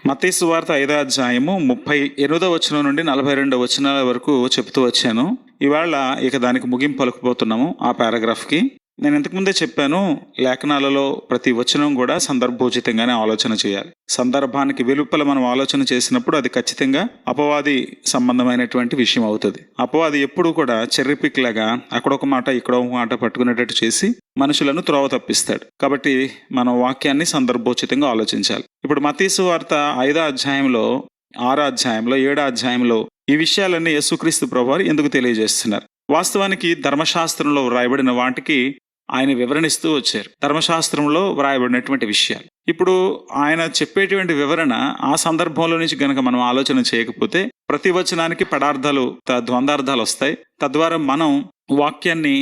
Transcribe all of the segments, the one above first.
మత్తయి సువార్త 5వ అధ్యాయము 38వ వచనం నుండి 42వ వచనాల వరకు చెప్తూ వచ్చాను. ఇవాళ ఇక దానికి ముగింపు పలుకుపోతున్నాము. ఆ పారాగ్రాఫ్కి నేను ఇంతకుముందే చెప్పాను, లేఖనాలలో ప్రతి వచనం కూడా సందర్భోచితంగానే ఆలోచన చేయాలి. సందర్భానికి వెలుపల మనం ఆలోచన చేసినప్పుడు అది ఖచ్చితంగా అపవాది సంబంధమైనటువంటి విషయం అవుతుంది. అపవాది ఎప్పుడు కూడా చెర్రిపిక్ లాగా అక్కడొక మాట ఇక్కడ ఒక మాట పట్టుకునేటట్టు చేసి మనుషులను త్రోవ తప్పిస్తాడు. కాబట్టి మనం వాక్యాన్ని సందర్భోచితంగా ఆలోచించాలి. ఇప్పుడు మత్తయి సువార్త 5వ అధ్యాయంలో, 6వ అధ్యాయంలో, 7వ అధ్యాయంలో ఈ విషయాలన్నీ యేసుక్రీస్తు ప్రభువారు ఎందుకు తెలియజేస్తున్నారు? వాస్తవానికి ధర్మశాస్త్రంలో వ్రాయబడిన వాటికి ఆయన వివరణిస్తూ వచ్చారు. ధర్మశాస్త్రంలో వ్రాయబడినటువంటి విషయాలు ఇప్పుడు ఆయన చెప్పేటువంటి వివరణ ఆ సందర్భంలో నుంచి గనక మనం ఆలోచన చేయకపోతే ప్రతి వచనానికి పదార్థాలు, ద్వందార్థాలు వస్తాయి. తద్వారా మనం వాక్యాన్ని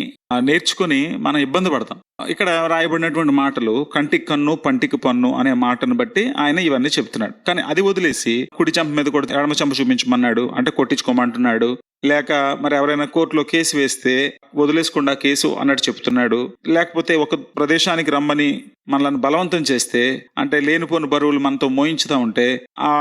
నేర్చుకుని మనం ఇబ్బంది పడతాం. ఇక్కడ రాయబడినటువంటి మాటలు కంటికి కన్ను పంటికి పన్ను అనే మాటను బట్టి ఆయన ఇవన్నీ చెప్తున్నాడు. కానీ అది వదిలేసి కుడి చెంప మీద కూడా ఎడమ చెంప చూపించమన్నాడు అంటే కొట్టించుకోమంటున్నాడు. లేక మరి ఎవరైనా కోర్టులో కేసు వేస్తే వదిలేసుకుండా కేసు అన్నట్టు చెప్తున్నాడు. లేకపోతే ఒక ప్రదేశానికి రమ్మని మనల్ని బలవంతం చేస్తే అంటే లేనిపోని బరువులు మనతో మోయించుతా ఉంటే ఆ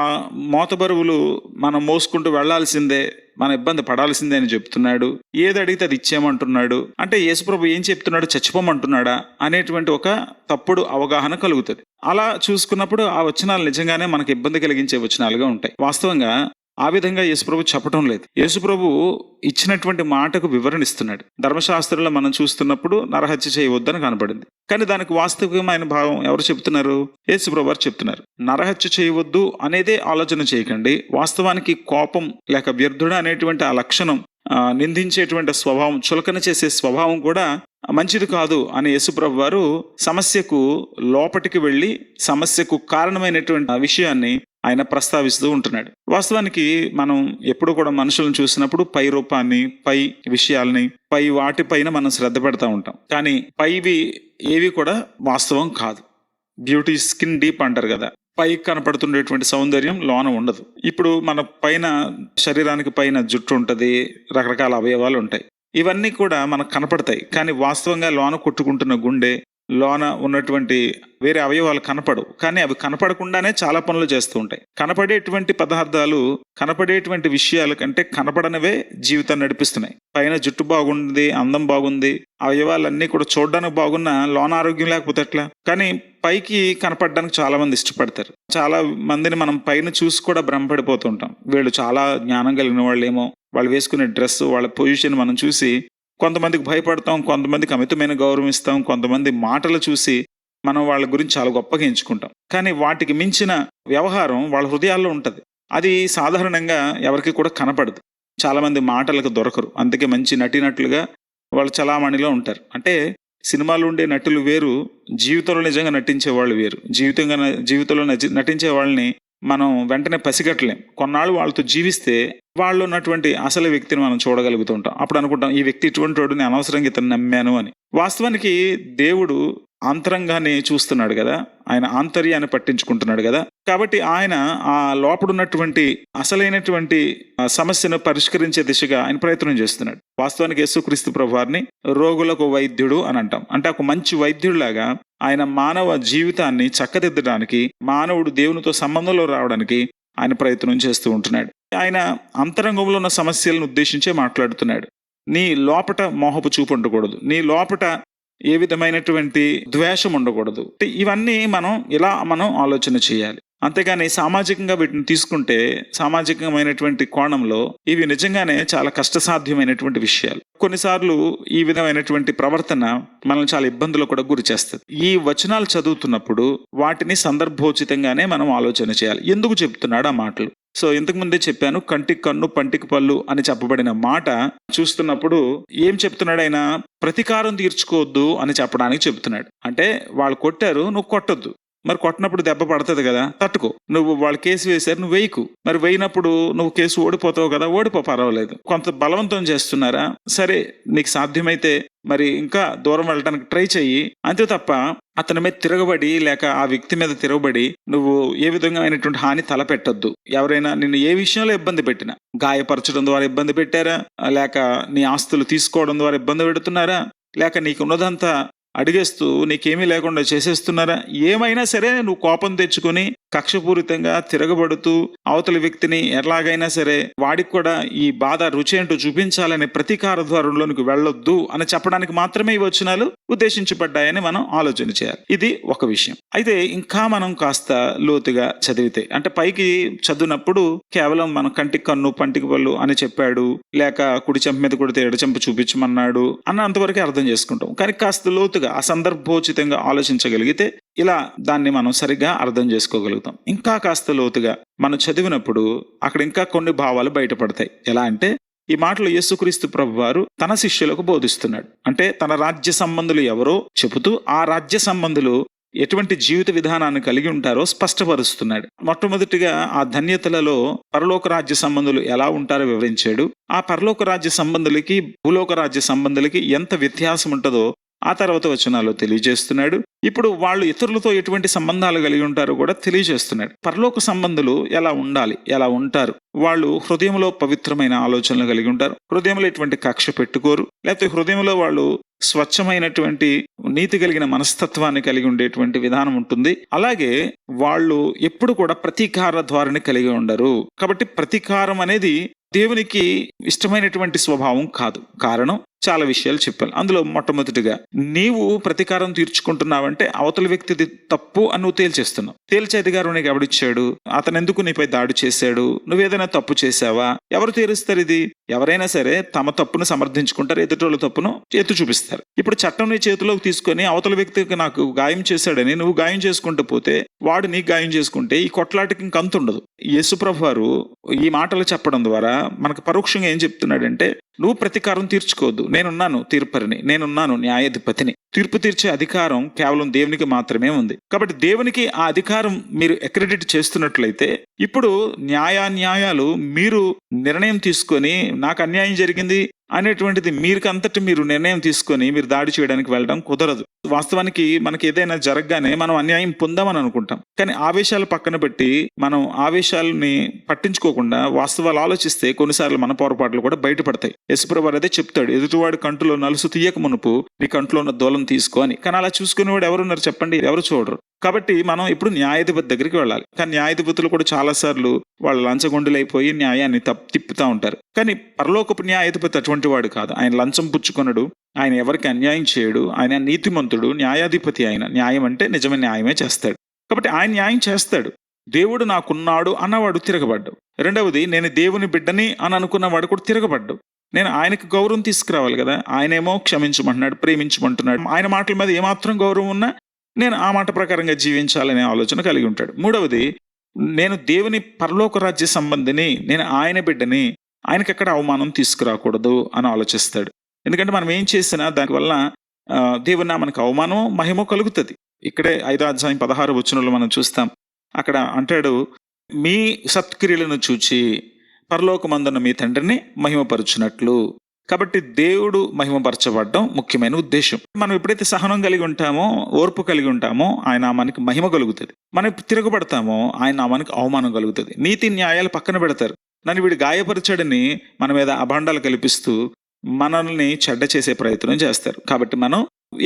మోత బరువులు మనం మోసుకుంటూ వెళ్లాల్సిందే, మన ఇబ్బంది పడాల్సిందే అని చెప్తున్నాడు. ఏది అడిగితే అది ఇచ్చేయమంటున్నాడు. అంటే యేసుప్రభు ఏం చెప్తున్నాడు, చచ్చిపోమంటున్నాడా అనేటువంటి ఒక తప్పుడు అవగాహన కలుగుతుంది. అలా చూసుకున్నప్పుడు ఆ వచనాలు నిజంగానే మనకు ఇబ్బంది కలిగించే వచనాలుగా ఉంటాయి. వాస్తవంగా ఆ విధంగా యేసుప్రభు చెప్పడం లేదు. యేసుప్రభు ఇచ్చినటువంటి మాటకు వివరణిస్తున్నాడు. ధర్మశాస్త్రంలో మనం చూస్తున్నప్పుడు నరహత్య చేయవద్దని కనబడింది. కానీ దానికి వాస్తవికమైన భావం ఎవరు చెప్తున్నారు? యేసుప్రభు వారు చెప్తున్నారు. నరహత్య చేయవద్దు అనేదే ఆలోచన చేయకండి. వాస్తవానికి కోపం లేక వ్యర్థుడు అనేటువంటి ఆ లక్షణం, నిందించేటువంటి స్వభావం, చులకన చేసే స్వభావం కూడా మంచిది కాదు అని యేసుప్రభు వారు సమస్యకు లోపటికి వెళ్ళి సమస్యకు కారణమైనటువంటి విషయాన్ని ఆయన ప్రస్తావిస్తూ ఉంటున్నాడు. వాస్తవానికి మనం ఎప్పుడు కూడా మనుషులను చూసినప్పుడు పై రూపాన్ని, పై విషయాల్ని, పై వాటిపైన మనం శ్రద్ధ పెడతా ఉంటాం. కానీ పైవి ఏవి కూడా వాస్తవం కాదు. బ్యూటీ స్కిన్ డీప్ అంటారు కదా, పైకి కనపడుతుండేటువంటి సౌందర్యం లోన ఉండదు. ఇప్పుడు మన పైన శరీరానికి పైన జుట్టు ఉంటుంది, రకరకాల అవయవాలు ఉంటాయి. ఇవన్నీ కూడా మనకు కనపడతాయి. కానీ వాస్తవంగా లోన కొట్టుకుంటున్న గుండె, లోన ఉన్నటువంటి వేరే అవయవాలు కనపడవు. కానీ అవి కనపడకుండానే చాలా పనులు చేస్తూ ఉంటాయి. కనపడేటువంటి పదార్థాలు, కనపడేటువంటి విషయాల కంటే కనపడనివే జీవితాన్ని నడిపిస్తున్నాయి. పైన జుట్టు బాగుంది, అందం బాగుంది, అవయవాలన్నీ కూడా చూడడానికి బాగున్నా లోన ఆరోగ్యం లేకపోతే ఎట్లా? కానీ పైకి కనపడడానికి చాలా మంది ఇష్టపడతారు. చాలా మందిని మనం పైన చూసి కూడా భ్రమపడిపోతుంటాం. వీళ్ళు చాలా జ్ఞానం కలిగిన వాళ్ళు ఏమో, వాళ్ళు వేసుకునే డ్రెస్, వాళ్ళ పొజిషన్ మనం చూసి కొంతమందికి భయపడతాం, కొంతమందికి అమితమైన గౌరవం ఇస్తాం, కొంతమంది మాటలు చూసి మనం వాళ్ళ గురించి చాలా గొప్పగా ఎంచుకుంటాం. కానీ వాటికి మించిన వ్యవహారం వాళ్ళ హృదయాల్లో ఉంటుంది. అది సాధారణంగా ఎవరికి కూడా కనపడదు. చాలామంది మాటలకు దొరకరు. అందుకే మంచి నటినట్లుగా వాళ్ళు చలామణిలో ఉంటారు. అంటే సినిమాలు ఉండే నటులు వేరు, జీవితంలో నిజంగా నటించే వాళ్ళు వేరు. జీవితంలో నటించే వాళ్ళని మనం వెంటనే పసిగట్టలేం. కొన్నాళ్ళు వాళ్ళతో జీవిస్తే వాళ్ళు ఉన్నటువంటి అసలు వ్యక్తిని మనం చూడగలుగుతూ ఉంటాం. అప్పుడు అనుకుంటాం, ఈ వ్యక్తి ఇటువంటి వాడు, నేను అనవసరంగా ఇతను నమ్మాను అని. వాస్తవానికి దేవుడు అంతరంగాన్ని చూస్తున్నాడు కదా, ఆయన ఆంతర్యాన్ని పట్టించుకుంటున్నాడు కదా. కాబట్టి ఆయన ఆ లోపడున్నటువంటి అసలైనటువంటి సమస్యను పరిష్కరించే దిశగా ఆయన ప్రయత్నం చేస్తున్నాడు. వాస్తవానికి యేసుక్రీస్తు ప్రభువారిని రోగులకు వైద్యుడు అని అంటాం. అంటే ఒక మంచి వైద్యుడిలాగా ఆయన మానవ జీవితాన్ని చక్కదిద్దడానికి, మానవుడు దేవునితో సంబంధంలో రావడానికి ఆయన ప్రయత్నం చేస్తూ ఉంటున్నాడు. ఆయన అంతరంగంలో ఉన్న సమస్యలను ఉద్దేశించే మాట్లాడుతున్నాడు. నీ లోపట మోహపు చూపు ఉండకూడదు, నీ లోపట ఏ విధమైనటువంటి ద్వేషం ఉండకూడదు. ఇవన్నీ మనం ఆలోచన చేయాలి. అంతేగాని సామాజికంగా వీటిని తీసుకుంటే సామాజికమైనటువంటి కోణంలో ఇవి నిజంగానే చాలా కష్టసాధ్యమైనటువంటి విషయాలు. కొన్నిసార్లు ఈ విధమైనటువంటి ప్రవర్తన మనల్ని చాలా ఇబ్బందులు కూడా గురి చేస్తుంది. ఈ వచనాలు చదువుతున్నప్పుడు వాటిని సందర్భోచితంగానే మనం ఆలోచన చేయాలి. ఎందుకు చెప్తున్నాడు ఆ మాటలు? సో ఇంతకు ముందే చెప్పాను, కంటికి కన్ను పంటికి పళ్ళు అని చెప్పబడిన మాట చూస్తున్నప్పుడు ఏం చెప్తున్నాడు ఆయన? ప్రతీకారం తీర్చుకోవద్దు అని చెప్పడానికి చెప్తున్నాడు. అంటే వాళ్ళు కొట్టారు, నువ్వు కొట్టొద్దు. మరి కొట్టినప్పుడు దెబ్బ పడుతుంది కదా, తట్టుకో. నువ్వు వాళ్ళు కేసు వేశారు, నువ్వు వేయకు. మరి వేయినప్పుడు నువ్వు కేసు ఓడిపోతావు కదా, పర్వాలేదు. కొంత బలవంతం చేస్తున్నారా, సరే నీకు సాధ్యమైతే మరి ఇంకా దూరం వెళ్ళడానికి ట్రై చెయ్యి. అంతే తప్ప అతని మీద తిరగబడి లేక ఆ వ్యక్తి మీద తిరగబడి నువ్వు ఏ విధంగా హాని తలపెట్టద్దు. ఎవరైనా నిన్ను ఏ విషయంలో ఇబ్బంది పెట్టినా, గాయపరచడం ద్వారా ఇబ్బంది పెట్టారా, లేక నీ ఆస్తులు తీసుకోవడం ద్వారా ఇబ్బంది పెడుతున్నారా, లేక నీకున్నదంతా అడిగేస్తూ నీకేమీ లేకుండా చేసేస్తున్నారా, ఏమైనా సరే నువ్వు కోపం తెచ్చుకొని కక్షపూరితంగా తిరగబడుతూ అవతలి వ్యక్తిని ఎలాగైనా సరే వాడికి కూడా ఈ బాధ రుచి ఏంటో చూపించాలనే ప్రతీకార ద్వారంలోనికి వెళ్ళొద్దు అని చెప్పడానికి మాత్రమే ఈ వచనాలు ఉద్దేశించబడ్డాయని మనం ఆలోచన చేయాలి. ఇది ఒక విషయం. అయితే ఇంకా మనం కాస్త లోతుగా చదివితే, అంటే పైకి చదివినప్పుడు కేవలం మన కంటికి కన్ను పంటికి పళ్ళు అని చెప్పాడు, లేక కుడి చెంప మీద కొడితే ఎడ చెంప చూపించమన్నాడు అన్నంతవరకే అర్థం చేసుకుంటాం. కానీ కాస్త లోతుగా ఆ సందర్భోచితంగా ఆలోచించగలిగితే ఇలా దాన్ని మనం సరిగ్గా అర్థం చేసుకోగలుగుతాం. ఇంకా కాస్త లోతుగా మనం చదివినప్పుడు అక్కడ ఇంకా కొన్ని భావాలు బయటపడతాయి. ఎలా అంటే, ఈ మాటలు యేసుక్రీస్తు ప్రభువారు తన శిష్యులకు బోధిస్తున్నాడు. అంటే తన రాజ్య సంబంధులు ఎవరో చెబుతూ ఆ రాజ్య సంబంధులు ఎటువంటి జీవిత విధానాన్ని కలిగి ఉంటారో స్పష్టపరుస్తున్నాడు. మొట్టమొదటిగా ఆ ధన్యతలలో పరలోక రాజ్య సంబంధులు ఎలా ఉంటారో వివరించాడు. ఆ పరలోక రాజ్య సంబంధులకి భూలోక రాజ్య సంబంధులకి ఎంత వ్యత్యాసం ఉంటుందో ఆ తర్వాత వచనాల్లో తెలియజేస్తున్నాడు. ఇప్పుడు వాళ్ళు ఇతరులతో ఎటువంటి సంబంధాలు కలిగి ఉంటారో కూడా తెలియజేస్తున్నాడు. పరలోక సంబంధులు ఎలా ఉండాలి, ఎలా ఉంటారు, వాళ్ళు హృదయంలో పవిత్రమైన ఆలోచనలు కలిగి ఉంటారు, హృదయంలో ఎటువంటి కక్ష పెట్టుకోరు, లేకపోతే హృదయంలో వాళ్ళు స్వచ్ఛమైనటువంటి నీతి కలిగిన మనస్తత్వాన్ని కలిగి ఉండేటువంటి విధానం ఉంటుంది. అలాగే వాళ్ళు ఎప్పుడు కూడా ప్రతీకార ధోరణి కలిగి ఉండరు. కాబట్టి ప్రతీకారం అనేది దేవునికి ఇష్టమైనటువంటి స్వభావం కాదు. కారణం చాలా విషయాలు చెప్పాను. అందులో మొట్టమొదటిగా, నీవు ప్రతీకారం తీర్చుకుంటున్నావంటే అవతల వ్యక్తిది తప్పు అని నువ్వు తేల్చేస్తున్నావు. తేల్చే అధికారం నీకు ఎవడిచ్చాడు? అతను ఎందుకు నీపై దాడి చేశాడు? నువ్వేదైనా తప్పు చేశావా? ఎవరు తీరుస్తారు ఇది? ఎవరైనా సరే తమ తప్పును సమర్థించుకుంటారు, ఎదుటోళ్ళ తప్పును ఎత్తు చూపిస్తారు. ఇప్పుడు చట్టం నీ చేతిలోకి తీసుకొని అవతల వ్యక్తికి నాకు గాయం చేశాడని నువ్వు గాయం చేసుకుంటూ పోతే, వాడు నీకు గాయం చేసుకుంటే ఈ కొట్లాటకి ఇంక అంత ఉండదు. యేసుప్రభు వారు ఈ మాటలు చెప్పడం ద్వారా మనకు పరోక్షంగా ఏం చెప్తున్నాడంటే, నువ్వు ప్రతీకారం తీర్చుకోవద్దు, నేనున్నాను తీర్పరిని, నేనున్నాను న్యాయాధిపతిని. తీర్పు తీర్చే అధికారం కేవలం దేవునికి మాత్రమే ఉంది. కాబట్టి దేవునికి ఆ అధికారం మీరు అక్రెడిట్ చేస్తున్నట్లయితే, ఇప్పుడు న్యాయాలు మీరు నిర్ణయం తీసుకొని నాకు అన్యాయం జరిగింది అనేటువంటిది మీరుకంతటి మీరు నిర్ణయం తీసుకొని మీరు దాడి చేయడానికి వెళ్ళడం కుదరదు. వాస్తవానికి మనకి ఏదైనా జరగగానే మనం అన్యాయం పొందామని అనుకుంటాం. కానీ ఆవేశాలు పక్కన పెట్టి మనం ఆవేశాలని పట్టించుకోకుండా వాస్తవాలు ఆలోచిస్తే కొన్నిసార్లు మన పొరపాట్లు కూడా బయటపడతాయి. యేసుప్రభువు అదే చెప్తాడు, ఎదుటివాడి కంట్లో నలుసు తీయక మునుపు నీ కంట్లో ఉన్న దూలం తీసుకో అని. కానీ అలా చూసుకునేవాడు ఎవరున్నారు చెప్పండి? ఎవరు చూడరు. కాబట్టి మనం ఇప్పుడు న్యాయాధిపతి దగ్గరికి వెళ్ళాలి. కానీ న్యాయాధిపతులు కూడా చాలా సార్లు వాళ్ళు లంచగొండులైపోయి న్యాయాన్ని తిప్పుతా ఉంటారు. కానీ పరలోకపు న్యాయాధిపతి అటువంటి వాడు కాదు. ఆయన లంచం పుచ్చుకొనడు, ఆయన ఎవరికి అన్యాయం చేయడు, ఆయన నీతిమంతుడు, న్యాయాధిపతి. ఆయన న్యాయం అంటే నిజమైన న్యాయమే చేస్తాడు. కాబట్టి ఆయన న్యాయం చేస్తాడు. దేవుడు నాకున్నాడు అన్నవాడు తిరగబడ్డాడు. రెండవది, నేను దేవుని బిడ్డని అని అనుకున్నవాడు కూడా తిరగబడ్డాడు. నేను ఆయనకు గౌరవం తీసుకురావాలి కదా. ఆయనేమో క్షమించమంటున్నాడు, ప్రేమించమంటున్నాడు. ఆయన మాటల మీద ఏమాత్రం గౌరవం ఉన్నా నేను ఆ మాట ప్రకారంగా జీవించాలనే ఆలోచన కలిగి ఉంటాడు. మూడవది, నేను దేవుని పరలోక రాజ్య సంబంధిని, నేను ఆయన బిడ్డని, ఆయనకి ఎక్కడ అవమానం తీసుకురాకూడదు అని ఆలోచిస్తాడు. ఎందుకంటే మనం ఏం చేసినా దానివల్ల దేవుని మనకు అవమానం మహిమ కలుగుతుంది. ఇక్కడే 5వ అధ్యాయం 16వ వచనంలో మనం చూస్తాం. అక్కడ అంటాడు, మీ సత్క్రియలను చూచి పరలోకమందున్న మీ తండ్రిని మహిమపరుచున్నట్లు. కాబట్టి దేవుడు మహిమపరచబడడం ముఖ్యమైన ఉద్దేశం. మనం ఎప్పుడైతే సహనం కలిగి ఉంటామో, ఓర్పు కలిగి ఉంటామో, ఆయన నామానికి మహిమ కలుగుతుంది. మనం తిరగబడతామో ఆయన నామానికి అవమానం కలుగుతుంది. నీతి న్యాయాలు పక్కన పెడతారు. నన్ను వీడు గాయపరిచాడని మన మీద అభాండాలు కల్పిస్తూ మనల్ని చెడ్డ చేసే ప్రయత్నం చేస్తారు. కాబట్టి మనం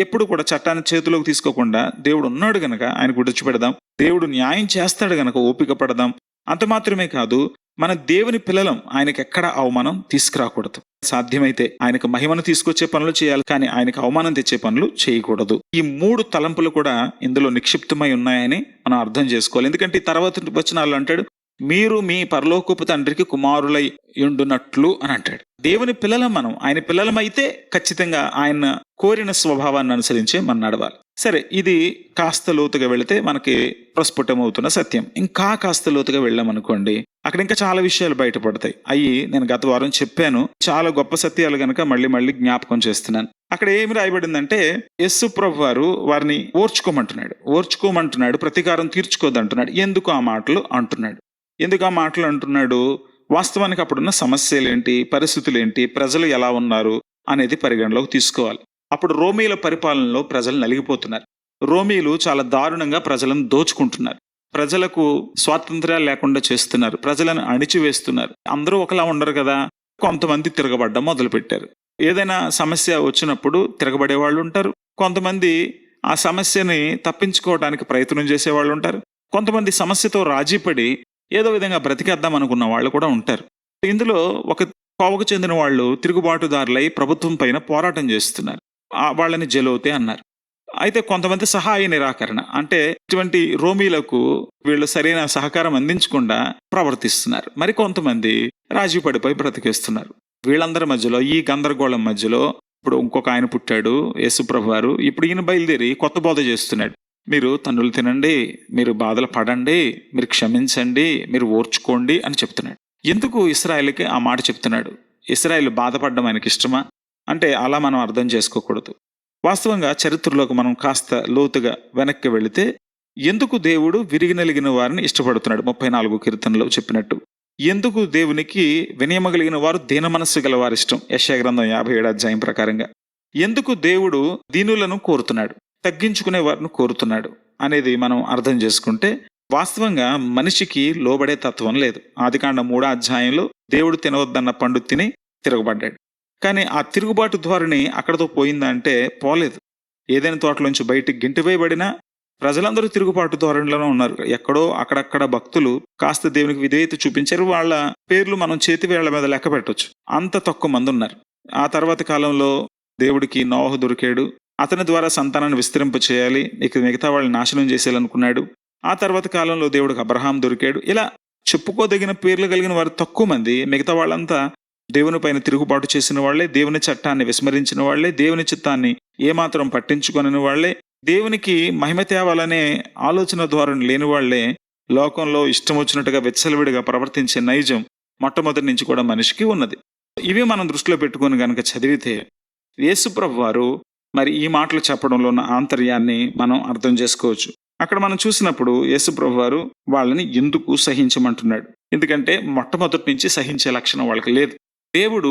ఎప్పుడు కూడా చట్టాన్ని చేతిలోకి తీసుకోకుండా దేవుడు ఉన్నాడు గనక ఆయన విడిచిపెడదాం. దేవుడు న్యాయం చేస్తాడు గనక ఓపిక పడదాం. అంత మాత్రమే కాదు, మన దేవుని పిల్లలం, ఆయనకి ఎక్కడ అవమానం తీసుకురాకూడదు. సాధ్యమైతే ఆయనకు మహిమను తీసుకొచ్చే పనులు చేయాలి, కానీ ఆయనకు అవమానం తెచ్చే పనులు చేయకూడదు. ఈ 3 తలంపులు కూడా ఇందులో నిక్షిప్తమై ఉన్నాయని మనం అర్థం చేసుకోవాలి. ఎందుకంటే ఈ తర్వాత వచనాలు అంటాడు, మీరు మీ పరలోకపు తండ్రికి కుమారులై ఉండునట్లు అని అంటాడు. దేవుని పిల్లలం మనం. ఆయన పిల్లలమైతే ఖచ్చితంగా ఆయన కోరిన స్వభావాన్ని అనుసరించే మనం నడవాలి. సరే, ఇది కాస్త లోతుగా వెళితే మనకి ప్రస్ఫుటమవుతున్న సత్యం. ఇంకా కాస్త లోతుగా వెళ్ళామనుకోండి, అక్కడ ఇంకా చాలా విషయాలు బయటపడతాయి. అయ్యి నేను గత వారం చెప్పాను, చాలా గొప్ప సత్యాలు గనక మళ్ళీ జ్ఞాపకం చేస్తున్నాను. అక్కడ ఏమి రాయబడిందంటే, యేసు ప్రభు వారు వారిని ఓర్చుకోమంటున్నాడు, ప్రతీకారం తీర్చుకోదంటున్నాడు. ఎందుకు ఆ మాటలు అంటున్నాడు? వాస్తవానికి అప్పుడున్న సమస్యలు ఏంటి, పరిస్థితులు ఏంటి, ప్రజలు ఎలా ఉన్నారు అనేది పరిగణలోకి తీసుకోవాలి. అప్పుడు రోమీల పరిపాలనలో ప్రజలు నలిగిపోతున్నారు. రోమీలు చాలా దారుణంగా ప్రజలను దోచుకుంటున్నారు. ప్రజలకు స్వాతంత్ర్యాలు లేకుండా చేస్తున్నారు. ప్రజలను అణిచివేస్తున్నారు. అందరూ ఒకలా ఉండరు కదా. కొంతమంది తిరగబడ్డం మొదలుపెట్టారు. ఏదైనా సమస్య వచ్చినప్పుడు తిరగబడే వాళ్ళు ఉంటారు. కొంతమంది ఆ సమస్యని తప్పించుకోవడానికి ప్రయత్నం చేసేవాళ్ళు ఉంటారు. కొంతమంది సమస్యతో రాజీపడి ఏదో విధంగా బ్రతికేద్దాం అనుకున్న వాళ్ళు కూడా ఉంటారు. ఇందులో ఒక కోవకు చెందిన వాళ్ళు తిరుగుబాటుదారులై ప్రభుత్వం పైన పోరాటం చేస్తున్నారు. వాళ్ళని జలోతే అన్నారు. అయితే కొంతమంది సహాయ నిరాకరణ, అంటే ఇటువంటి రోమీలకు వీళ్ళు సరైన సహకారం అందించకుండా ప్రవర్తిస్తున్నారు. మరి కొంతమంది రాజీ పడిపోయి బ్రతికేస్తున్నారు. వీళ్ళందరి మధ్యలో, ఈ గందరగోళం మధ్యలో ఇప్పుడు ఇంకొక ఆయన పుట్టాడు, యేసుప్రభు వారు. ఇప్పుడు ఈయన బయలుదేరి కొత్త బోధ చేస్తున్నాడు. మీరు తన్నులు తినండి, మీరు బాధలు పడండి, మీరు క్షమించండి, మీరు ఓర్చుకోండి అని చెప్తున్నాడు. ఎందుకు ఇశ్రాయేలుకి ఆ మాట చెప్తున్నాడు? ఇశ్రాయేలు బాధపడడం ఆయనకి ఇష్టమా అంటే అలా మనం అర్థం చేసుకోకూడదు. వాస్తవంగా చరిత్రలోకి మనం కాస్త లోతుగా వెనక్కి వెళితే ఎందుకు దేవుడు విరిగి నలిగిన వారిని ఇష్టపడుతున్నాడు? 34 కీర్తనలో చెప్పినట్టు ఎందుకు దేవునికి వినయమగలిగిన వారు దీన మనస్సు గల వారి ఇష్టం? యెషయా గ్రంథం 57 అధ్యాయం ప్రకారంగా. ఎందుకు దేవుడు దీనులను కోరుతున్నాడు, తగ్గించుకునే వారిని కోరుతున్నాడు అనేది మనం అర్థం చేసుకుంటే, వాస్తవంగా మనిషికి లోబడే తత్వం లేదు. ఆదికాండం 3వ అధ్యాయంలో దేవుడు తినవద్దన్న పండు తిని తిరగబడ్డాడు. కానీ ఆ తిరుగుబాటు ధోరణి అక్కడతో పోయిందా అంటే పోలేదు. ఏదైనా తోటలోంచి బయటికి గింటివేయబడినా ప్రజలందరూ తిరుగుబాటు ధోరణిలోనే ఉన్నారు. ఎక్కడో అక్కడక్కడ భక్తులు కాస్త దేవునికి విధేయత చూపించారు. వాళ్ళ పేర్లు మనం చేతివేళ్ల మీద లెక్క పెట్టొచ్చు, అంత తక్కువ మంది ఉన్నారు. ఆ తర్వాత కాలంలో దేవుడికి నోహు దొరికాడు. అతని ద్వారా సంతానాన్ని విస్తరింప చేయాలి, ఇక మిగతా వాళ్ళని నాశనం చేసేయాలనుకున్నాడు. ఆ తర్వాత కాలంలో దేవుడికి అబ్రహాం దొరికాడు. ఇలా చెప్పుకోదగిన పేర్లు కలిగిన వారు తక్కువ మంది. మిగతా వాళ్ళంతా దేవుని పైన తిరుగుబాటు చేసిన వాళ్లే, దేవుని చట్టాన్ని విస్మరించిన వాళ్లే, దేవుని చిత్తాన్ని ఏమాత్రం పట్టించుకొనిన వాళ్లే, దేవునికి మహిమ తేవాలనే ఆలోచన ధోరణి లేని వాళ్లే. లోకంలో ఇష్టం వచ్చినట్టుగా విచ్చలవిడిగా ప్రవర్తించే నైజం మొట్టమొదటి నుంచి కూడా మనిషికి ఉన్నది. ఇవి మనం దృష్టిలో పెట్టుకుని గనక చదివితే యేసుప్రభు వారు మరి ఈ మాటలు చెప్పడంలో ఉన్న ఆంతర్యాన్ని మనం అర్థం చేసుకోవచ్చు. అక్కడ మనం చూసినప్పుడు యేసుప్రభు వారు వాళ్ళని ఎందుకు సహించమంటున్నాడు? ఎందుకంటే మొట్టమొదటి నుంచి సహించే లక్షణం వాళ్ళకి లేదు. దేవుడు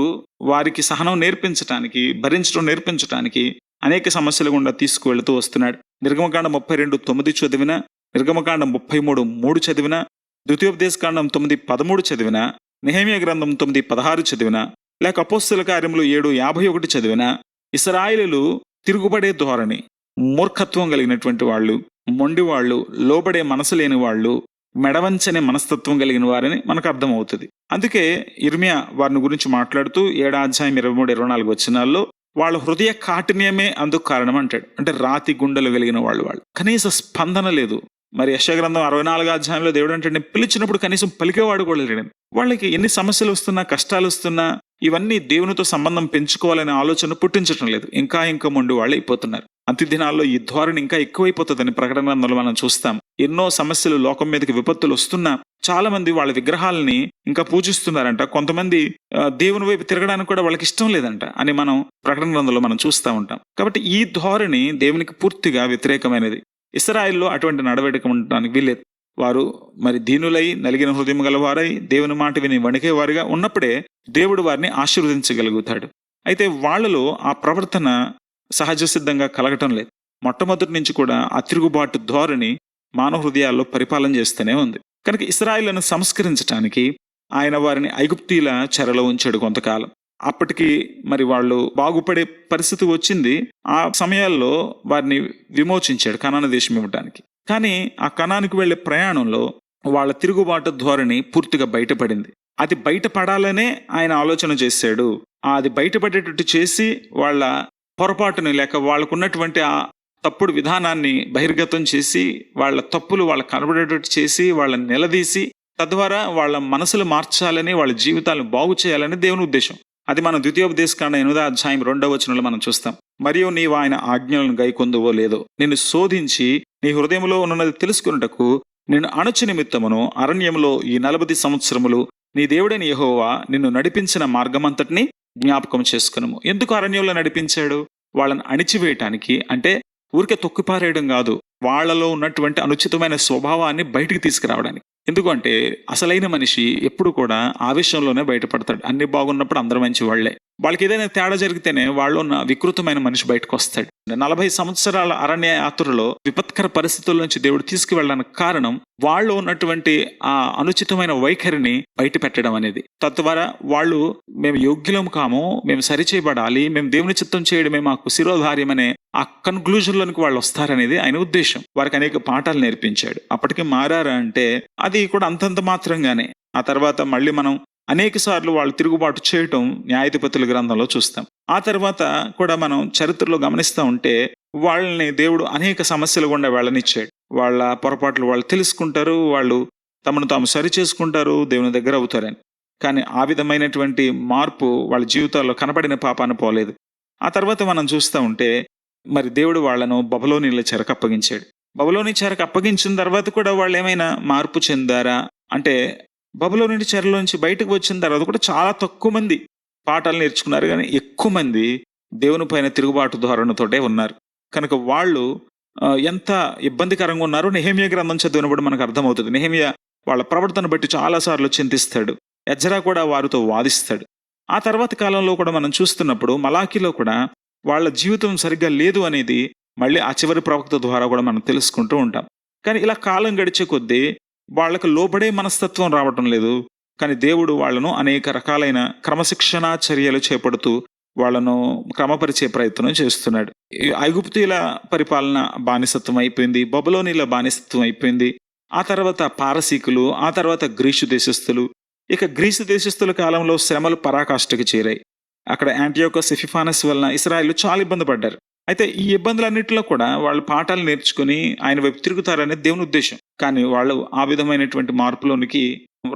వారికి సహనం నేర్పించటానికి, భరించడం నేర్పించటానికి అనేక సమస్యలు గుండా తీసుకువెళుతూ వస్తున్నాడు. నిర్గమకాండం 32:9 చదివినా, నిర్గమకాండం 33:3 చదివినా, ద్వితీయోపదేశకాండం 9:13 చదివినా, నెహెమీయా గ్రంథం 9:16 చదివినా, లేక అపోస్తల కార్యములు 7:51 చదివినా, ఇశ్రాయేలీయులు తిరుగుబడే ధోరణి, మూర్ఖత్వం కలిగినటువంటి వాళ్ళు, మొండి వాళ్ళు, లోబడే మనసు లేని వాళ్ళు, మెడవంచనే మనస్తత్వం కలిగిన వారని మనకు అర్థమవుతుంది. అందుకే ఇర్మియా వారిని గురించి మాట్లాడుతూ 7వ అధ్యాయం 23-24 వచనాల్లో వాళ్ళ హృదయ కాఠిన్యమే అందుకు కారణం అంటాడు. అంటే రాతి గుండెలు కలిగిన వాళ్ళు కనీస స్పందన లేదు. మరి యెషయా గ్రంథం 64వ అధ్యాయంలో దేవుడు అంటే నేను పిలిచినప్పుడు కనీసం పలికేవాడు కూడా లేడు. వాళ్ళకి ఎన్ని సమస్యలు వస్తున్నా, కష్టాలు వస్తున్నా, ఇవన్నీ దేవునితో సంబంధం పెంచుకోవాలనే ఆలోచన పుట్టించడం లేదు. ఇంకా మొండి వాళ్ళు అయిపోతున్నారు. అంత్య దినాల్లో ఈ ధోరణి ఇంకా ఎక్కువైపోతుందని ప్రకటన గ్రంథంలో మనం చూస్తాం. ఎన్నో సమస్యలు, లోకం మీదకి విపత్తులు వస్తున్నా చాలా మంది వాళ్ళ విగ్రహాలని ఇంకా పూజిస్తున్నారంట. కొంతమంది దేవుని వైపు తిరగడానికి కూడా వాళ్ళకి ఇష్టం లేదంట అని మనం ప్రకటన గ్రంథంలో మనం చూస్తూ ఉంటాం. కాబట్టి ఈ ధోరణి దేవునికి పూర్తిగా వ్యతిరేకమైనది. ఇశ్రాయేలులో అటువంటి నడవడిక ఉండడానికి వీల్లేదు. వారు మరి దీనులై, నలిగిన హృదయం గలవారై, దేవుని మాట విని వణికేవారుగా ఉన్నప్పుడే దేవుడు వారిని ఆశీర్వదించగలుగుతాడు. అయితే వాళ్ళలో ఆ ప్రవర్తన సహజ సిద్ధంగా కలగటం లేదు. మొట్టమొదటి నుంచి కూడా ఆ తిరుగుబాటు ధోరణి మానవ హృదయాల్లో పరిపాలన చేస్తూనే ఉంది. కనుక ఇశ్రాయేలును సంస్కరించడానికి ఆయన వారిని ఐగుప్తీల చెరలో ఉంచాడు కొంతకాలం. అప్పటికి మరి వాళ్ళు బాగుపడే పరిస్థితి వచ్చింది. ఆ సమయాల్లో వారిని విమోచించాడు కనాను దేశం ఇవ్వడానికి. కానీ ఆ కనానికి వెళ్లే ప్రయాణంలో వాళ్ళ తిరుగుబాటు ధోరణి పూర్తిగా బయటపడింది. అది బయటపడాలనే ఆయన ఆలోచన చేశాడు. అది బయటపడేటట్టు చేసి వాళ్ళ పొరపాటుని, లేక వాళ్ళకున్నటువంటి ఆ తప్పుడు విధానాన్ని బహిర్గతం చేసి, వాళ్ళ తప్పులు వాళ్ళకు కనబడేటట్టు చేసి, వాళ్ళని నిలదీసి, తద్వారా వాళ్ళ మనసులు మార్చాలని, వాళ్ళ జీవితాలను బాగు చేయాలని దేవుని ఉద్దేశం. అది మనం ద్వితీయోపదేశకాండం 8వ అధ్యాయం 2వ వచనంలో మనం చూస్తాం. మరియు నీవు ఆయన ఆజ్ఞలను గైకొందువో లేదో, నిన్ను శోధించి నీ హృదయంలో ఉన్నది తెలుసుకున్నటకు నిన్ను అణచు నిమిత్తమును అరణ్యంలో ఈ 40 సంవత్సరములు నీ దేవుడైన యెహోవా నిన్ను నడిపించిన మార్గమంతటిని జ్ఞాపకం చేసుకునము. ఎందుకు అరణ్యంలో నడిపించాడు? వాళ్ళని అణిచివేయటానికి. అంటే ఊరికే తొక్కిపారేయడం కాదు, వాళ్లలో ఉన్నటువంటి అనుచితమైన స్వభావాన్ని బయటికి తీసుకురావడానికి. ఎందుకంటే అసలైన మనిషి ఎప్పుడు కూడా ఆవేశంలోనే బయటపడతాడు. అన్ని బాగున్నప్పుడు అందరూ మంచి వాళ్లే, వాళ్ళకి ఏదైనా తేడా జరిగితేనే వాళ్ళు ఉన్న వికృతమైన మనిషి బయటకు వస్తాడు. 40 సంవత్సరాల అరణ్య యాత్రలో విపత్కర పరిస్థితుల నుంచి దేవుడు తీసుకువెళ్ళడానికి కారణం వాళ్ళు ఉన్నటువంటి ఆ అనుచితమైన వైఖరిని బయట పెట్టడం అనేది. తద్వారా వాళ్ళు మేము యోగ్యులం కాము, మేము సరిచేయబడాలి, మేము దేవుని చిత్తం చేయడమే మాకు శిరోధార్యం అనే ఆ కన్క్లూజన్ లోనికి వాళ్ళు వస్తారనేది ఆయన ఉద్దేశం. వారికి అనేక పాఠాలు నేర్పించాడు. అప్పటికి మారారా అంటే అది కూడా అంతంత మాత్రంగానే. ఆ తర్వాత మళ్ళీ మనం అనేక సార్లు వాళ్ళు తిరుగుబాటు చేయటం న్యాయాధిపతుల గ్రంథంలో చూస్తాం. ఆ తర్వాత కూడా మనం చరిత్రలో గమనిస్తూ ఉంటే వాళ్ళని దేవుడు అనేక సమస్యలు గుండా వెళ్ళనిచ్చాడు. వాళ్ళ పొరపాట్లు వాళ్ళు తెలుసుకుంటారు, వాళ్ళు తమను తాము సరి చేసుకుంటారు, దేవుని దగ్గర అవుతారని. కానీ ఆ విధమైనటువంటి మార్పు వాళ్ళ జీవితాల్లో కనబడిన పాపాన పోలేదు. ఆ తర్వాత మనం చూస్తూ ఉంటే మరి దేవుడు వాళ్ళను బబులోనీల చెరకు అప్పగించాడు. బబులోని చెరకు అప్పగించిన తర్వాత కూడా వాళ్ళు ఏమైనా మార్పు చెందారా అంటే బబులోని చెరలోంచి బయటకు వచ్చిన తర్వాత కూడా చాలా తక్కువ మంది పాఠాలు నేర్చుకున్నారు, కానీ ఎక్కువ మంది దేవుని పైన తిరుగుబాటు ధోరణితోటే ఉన్నారు. కనుక వాళ్ళు ఎంత ఇబ్బందికరంగా ఉన్నారో నెహెమ్యా గ్రంథం చదివినప్పుడు మనకు అర్థమవుతుంది. నెహెమ్యా వాళ్ళ ప్రవర్తన బట్టి చాలాసార్లు చింతిస్తాడు. ఎజ్రా కూడా వారితో వాదిస్తాడు. ఆ తర్వాత కాలంలో కూడా మనం చూస్తున్నప్పుడు మలాకీలో కూడా వాళ్ళ జీవితం సరిగ్గా లేదు అనేది మళ్ళీ ఆ చివరి ప్రవక్త ద్వారా కూడా మనం తెలుసుకుంటూ ఉంటాం. కానీ ఇలా కాలం గడిచే కొద్దీ వాళ్ళకు లోబడే మనస్తత్వం రావటం లేదు. కానీ దేవుడు వాళ్ళను అనేక రకాలైన క్రమశిక్షణా చర్యలు చేపడుతూ వాళ్ళను క్రమపరిచే ప్రయత్నం చేస్తున్నాడు. ఐగుప్తీయుల పరిపాలన బానిసత్వం అయిపోయింది, బబులోనీల బానిసత్వం అయిపోయింది. ఆ తర్వాత పారసీకులు, ఆ తర్వాత గ్రీసు దేశస్థులు. ఇక గ్రీసు దేశస్థుల కాలంలో శ్రమలు పరాకాష్ఠకి చేరాయి. అక్కడ యాంటియోకస్ ఎపిఫానస్ వలన ఇశ్రాయేలు చాలా ఇబ్బంది పడ్డారు. అయితే ఈ ఇబ్బందులన్నింటిలో కూడా వాళ్ళు పాఠాలు నేర్చుకుని ఆయన వైపు తిరుగుతారనేది దేవుని ఉద్దేశం. కానీ వాళ్ళు ఆ విధమైనటువంటి మార్పులోనికి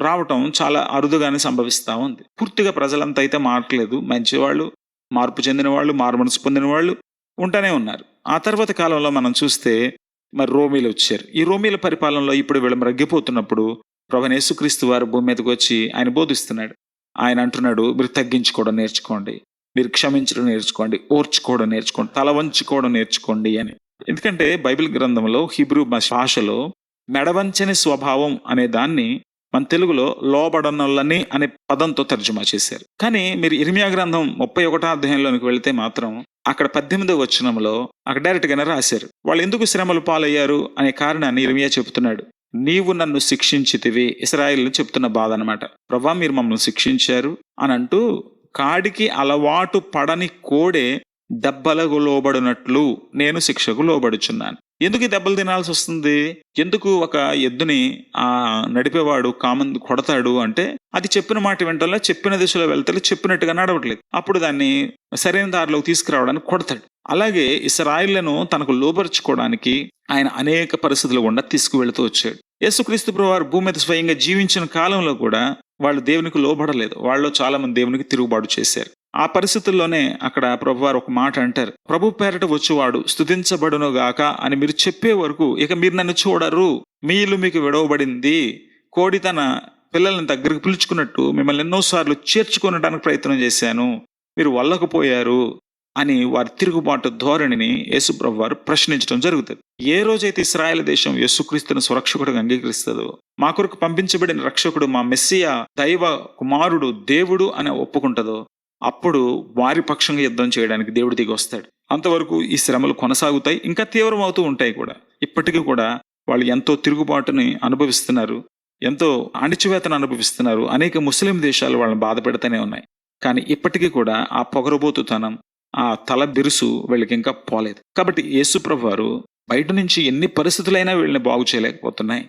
రావటం చాలా అరుదుగానే సంభవిస్తూ ఉంది. పూర్తిగా ప్రజలంతా అయితే మారట్లేదు. మంచివాళ్ళు, మార్పు చెందిన వాళ్ళు, మారుమనసు పొందిన వాళ్ళు ఉంటూనే ఉన్నారు. ఆ తర్వాత కాలంలో మనం చూస్తే మరి రోమీలు వచ్చారు. ఈ రోమీల పరిపాలనలో ఇప్పుడు వీళ్ళు రగ్గిపోతున్నప్పుడు ప్రభువైన యేసుక్రీస్తు వారు భూమి మీదకి వచ్చి ఆయన బోధిస్తున్నాడు. ఆయన అంటున్నాడు, మీరు తగ్గించుకోవడం నేర్చుకోండి, మీరు క్షమించడం నేర్చుకోండి, ఓర్చుకోవడం నేర్చుకోండి, తల వంచుకోవడం నేర్చుకోండి అని. ఎందుకంటే బైబిల్ గ్రంథంలో హీబ్రూ భాషలో మెడవంచని స్వభావం అనే దాన్ని మన తెలుగులో లోబడనొల్లని అనే పదంతో తర్జుమా చేశారు. కానీ మీరు ఇర్మియా గ్రంథం 31వ అధ్యాయంలోనికి వెళితే మాత్రం అక్కడ 18వ వచనంలో అక్కడ డైరెక్ట్ గానే రాశారు. వాళ్ళు ఎందుకు శ్రమలు పాలయ్యారు అనే కారణాన్ని ఇర్మియా చెబుతున్నాడు. నీవు నన్ను శిక్షించితివి, ఇశ్రాయేలును చెప్తున్న బాధ అనమాట. ప్రభా మీరు మమ్మల్ని శిక్షించారు అని అంటూ కాడికి అలవాటు పడని కోడే దెబ్బలకు లోబడినట్లు నేను శిక్షకు లోబడుచున్నాను. ఎందుకు ఈ దెబ్బలు తినాల్సి వస్తుంది? ఎందుకు ఒక ఎద్దుని ఆ నడిపేవాడు కామంది కొడతాడు అంటే అది చెప్పిన మాట వెంటనే చెప్పిన దిశలో వెళ్తాడు, చెప్పినట్టుగా నడవట్లేదు. అప్పుడు దాన్ని సరైన దారిలోకి తీసుకురావడానికి కొడతాడు. అలాగే ఇశ్రాయేలును తనకు లోబరుచుకోవడానికి ఆయన అనేక పరిస్థితులు గుండా తీసుకువెళుతూ వచ్చాడు. యేసుక్రీస్తు ప్రభువారు భూమి మీద స్వయంగా జీవించిన కాలంలో కూడా వాళ్ళు దేవునికి లోబడలేదు. వాళ్ళు చాలా మంది దేవునికి తిరుగుబాటు చేశారు. ఆ పరిస్థితుల్లోనే అక్కడ ప్రభువారు ఒక మాట అంటారు, ప్రభు పేరట వచ్చేవాడు స్తుతించబడును గాక అని మీరు చెప్పే వరకు ఇక మీరు నన్ను చూడరు, మీ ఇల్లు మీకు విడవబడింది. కోడి తన పిల్లల్ని దగ్గరికి పిలుచుకున్నట్టు మిమ్మల్ని ఎన్నోసార్లు చేర్చుకోవడానికి ప్రయత్నం చేశాను, మీరు వల్లకపోయారు అని వారి తిరుగుబాటు ధోరణిని యేసు ప్రభువారు ప్రశ్నించడం జరుగుతుంది. ఏ రోజైతే ఇశ్రాయేలు దేశం యేసుక్రీస్తును సురక్షకుడుగా అంగీకరిస్తుందో, మా కొరకు పంపించబడిన రక్షకుడు మా మెస్సియా దైవ కుమారుడు దేవుడు అని ఒప్పుకుంటుందో, అప్పుడు వారి పక్షంగా యుద్ధం చేయడానికి దేవుడు దిగి వస్తాడు. అంతవరకు ఈ శ్రమలు కొనసాగుతాయి, ఇంకా తీవ్రమవుతూ ఉంటాయి కూడా. ఇప్పటికీ కూడా వాళ్ళు ఎంతో తిరుగుబాటుని అనుభవిస్తున్నారు, ఎంతో అణిచివేతను అనుభవిస్తున్నారు. అనేక ముస్లిం దేశాలు వాళ్ళని బాధ పెడుతూనే ఉన్నాయి. కానీ ఇప్పటికీ కూడా ఆ పొగరబోతుతనం, ఆ తల బిరుసు వీళ్ళకి ఇంకా పోలేదు. కాబట్టి యేసు ప్రభువారు బయట నుంచి ఎన్ని పరిస్థితులైనా వీళ్ళని బాగు చేయలేకపోతున్నాయి.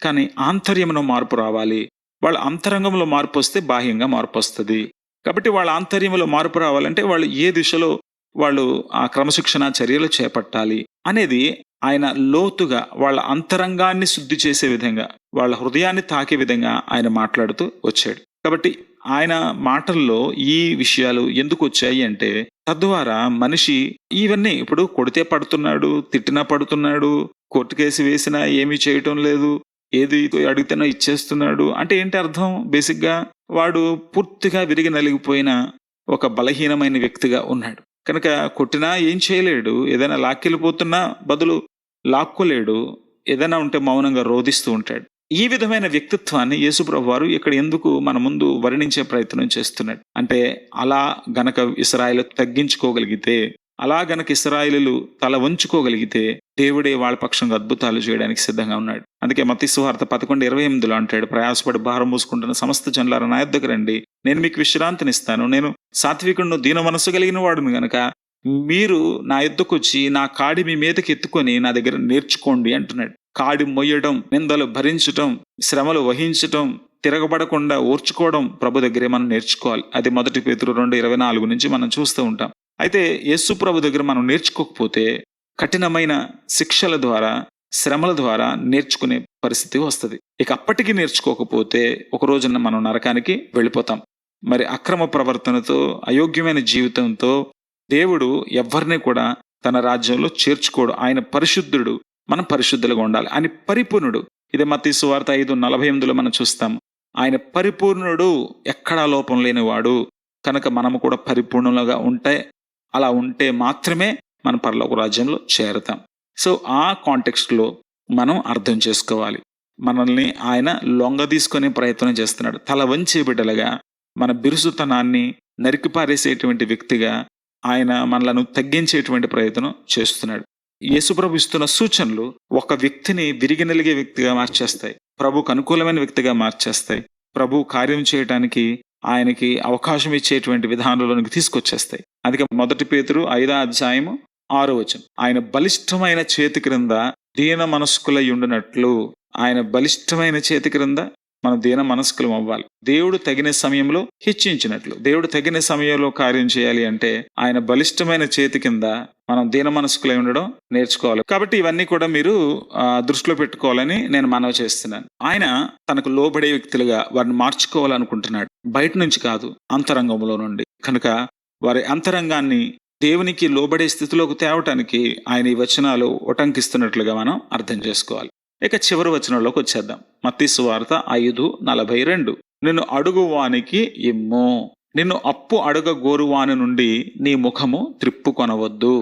కానీ ఆంతర్యంలో మార్పు రావాలి. వాళ్ళ అంతరంగంలో మార్పు వస్తే బాహ్యంగా మార్పు వస్తుంది. కాబట్టి వాళ్ళ ఆంతర్యంలో మార్పు రావాలంటే వాళ్ళు ఏ దిశలో వాళ్ళు ఆ క్రమశిక్షణ చర్యలు చేపట్టాలి అనేది ఆయన లోతుగా వాళ్ళ అంతరంగాన్ని శుద్ధి చేసే విధంగా, వాళ్ళ హృదయాన్ని తాకే విధంగా ఆయన మాట్లాడుతూ వచ్చాడు. కాబట్టి ఆయన మాటల్లో ఈ విషయాలు ఎందుకు వచ్చాయి అంటే, తద్వారా మనిషి ఇవన్నీ ఇప్పుడు కొడితే పడుతున్నాడు, తిట్టినా పడుతున్నాడు, కోర్టు కేసు వేసినా ఏమీ చేయటం లేదు, ఏది అడిగితేనో ఇచ్చేస్తున్నాడు అంటే ఏంటి అర్థం? బేసిక్గా వాడు పూర్తిగా విరిగి నలిగిపోయిన ఒక బలహీనమైన వ్యక్తిగా ఉన్నాడు. కనుక కొట్టినా ఏం చేయలేడు, ఏదైనా లాక్కెళ్ళిపోతున్నా బదులు లాక్కోలేడు, ఏదైనా ఉంటే మౌనంగా రోధిస్తూ ఉంటాడు. ఈ విధమైన వ్యక్తిత్వాన్ని యేసుప్రభు వారు ఇక్కడ ఎందుకు మన ముందు వర్ణించే ప్రయత్నం చేస్తున్నాడు అంటే, అలా గనక ఇశ్రాయేలు తగ్గించుకోగలిగితే, అలా గనక ఇశ్రాయేలీయులు తల వంచుకోగలిగితే దేవుడే వాళ్ళ పక్షంగా అద్భుతాలు చేయడానికి సిద్ధంగా ఉన్నాడు. అందుకే మత్తయి సువార్త 11:28 అంటాడు, ప్రయాసపడి భారం మోసుకుంటున్న సమస్త జనులారా నా యొద్దకు రండి, నేను మీకు విశ్రాంతినిస్తాను. నేను సాత్వికుడును దీన మనసు కలిగిన వాడును గనక మీరు నా యొద్దకు వచ్చి నా కాడి మీ మీదకి ఎత్తుకొని నా దగ్గర నేర్చుకోండి అంటున్నాడు. కాడి మొయ్యడం, నిందలు భరించటం, శ్రమలు వహించటం, తిరగబడకుండా ఓర్చుకోవడం ప్రభు దగ్గరే మనం నేర్చుకోవాలి. అది 1 పేతురు 2:24 నుంచి మనం చూస్తూ ఉంటాం. అయితే యేసు ప్రభు దగ్గర మనం నేర్చుకోకపోతే కఠినమైన శిక్షల ద్వారా, శ్రమల ద్వారా నేర్చుకునే పరిస్థితి వస్తుంది. ఇక అప్పటికి నేర్చుకోకపోతే ఒక రోజున మనం నరకానికి వెళ్ళిపోతాం. మరి అక్రమ ప్రవర్తనతో, అయోగ్యమైన జీవితంతో దేవుడు ఎవరిని కూడా తన రాజ్యంలో చేర్చుకోడు. ఆయన పరిశుద్ధుడు, మనం పరిశుద్ధులుగా ఉండాలి. ఆయన పరిపూర్ణుడు. ఇది మత్తయి సువార్త 5:48 మనం చూస్తాము. ఆయన పరిపూర్ణుడు, ఎక్కడా లోపం లేనివాడు. కనుక మనము కూడా పరిపూర్ణులుగా అలా ఉంటే మాత్రమే మన పరలోక రాజ్యంలో చేరతాం. సో ఆ కాంటెక్స్ట్లో మనం అర్థం చేసుకోవాలి. మనల్ని ఆయన లొంగ తీసుకునే ప్రయత్నం చేస్తున్నాడు. తల వంచే బిడ్డలుగా, మన బిరుసుతనాన్ని నరికిపారేసేటువంటి వ్యక్తిగా ఆయన మనలను తగ్గించేటువంటి ప్రయత్నం చేస్తున్నాడు. యేసుప్రభు ఇస్తున్న సూచనలు ఒక వ్యక్తిని విరిగి నలిగే వ్యక్తిగా మార్చేస్తాయి, ప్రభుకు అనుకూలమైన వ్యక్తిగా మార్చేస్తాయి, ప్రభు కార్యం చేయడానికి ఆయనకి అవకాశం ఇచ్చేటువంటి విధానంలోనికి తీసుకొచ్చేస్తాయి. అందుకే 1 పేతురు 5:6 ఆయన బలిష్టమైన చేతి క్రింద దీన మనస్కులై ఉండినట్లు, ఆయన బలిష్టమైన చేతి క్రింద మనం దీన మనస్కులం అవ్వాలి. దేవుడు తగిన సమయంలో హెచ్చించినట్లు, దేవుడు తగిన సమయంలో కార్యం చేయాలి అంటే ఆయన బలిష్టమైన చేతి కింద మనం దీన మనస్కులై ఉండడం నేర్చుకోవాలి. కాబట్టి ఇవన్నీ కూడా మీరు దృష్టిలో పెట్టుకోవాలని నేను మనవి చేస్తున్నాను. ఆయన తనకు లోబడే వ్యక్తులుగా వారిని మార్చుకోవాలనుకుంటున్నాడు, బయట నుంచి కాదు, అంతరంగంలో నుండి. కనుక వారి అంతరంగాన్ని దేవునికి లోబడే స్థితిలోకి తేవటానికి ఆయన ఈ వచనాలు ఉటంకిస్తున్నట్లుగా మనం అర్థం చేసుకోవాలి. ఇక చివరి వచనంలోకి వచ్చేద్దాం. మత్తయి సువార్త 5:42 నిన్ను అడుగువానికి ఇమ్ము, నిన్ను అప్పు అడగగోరువాని నుండి నీ ముఖము త్రిప్పుకొనవద్దు.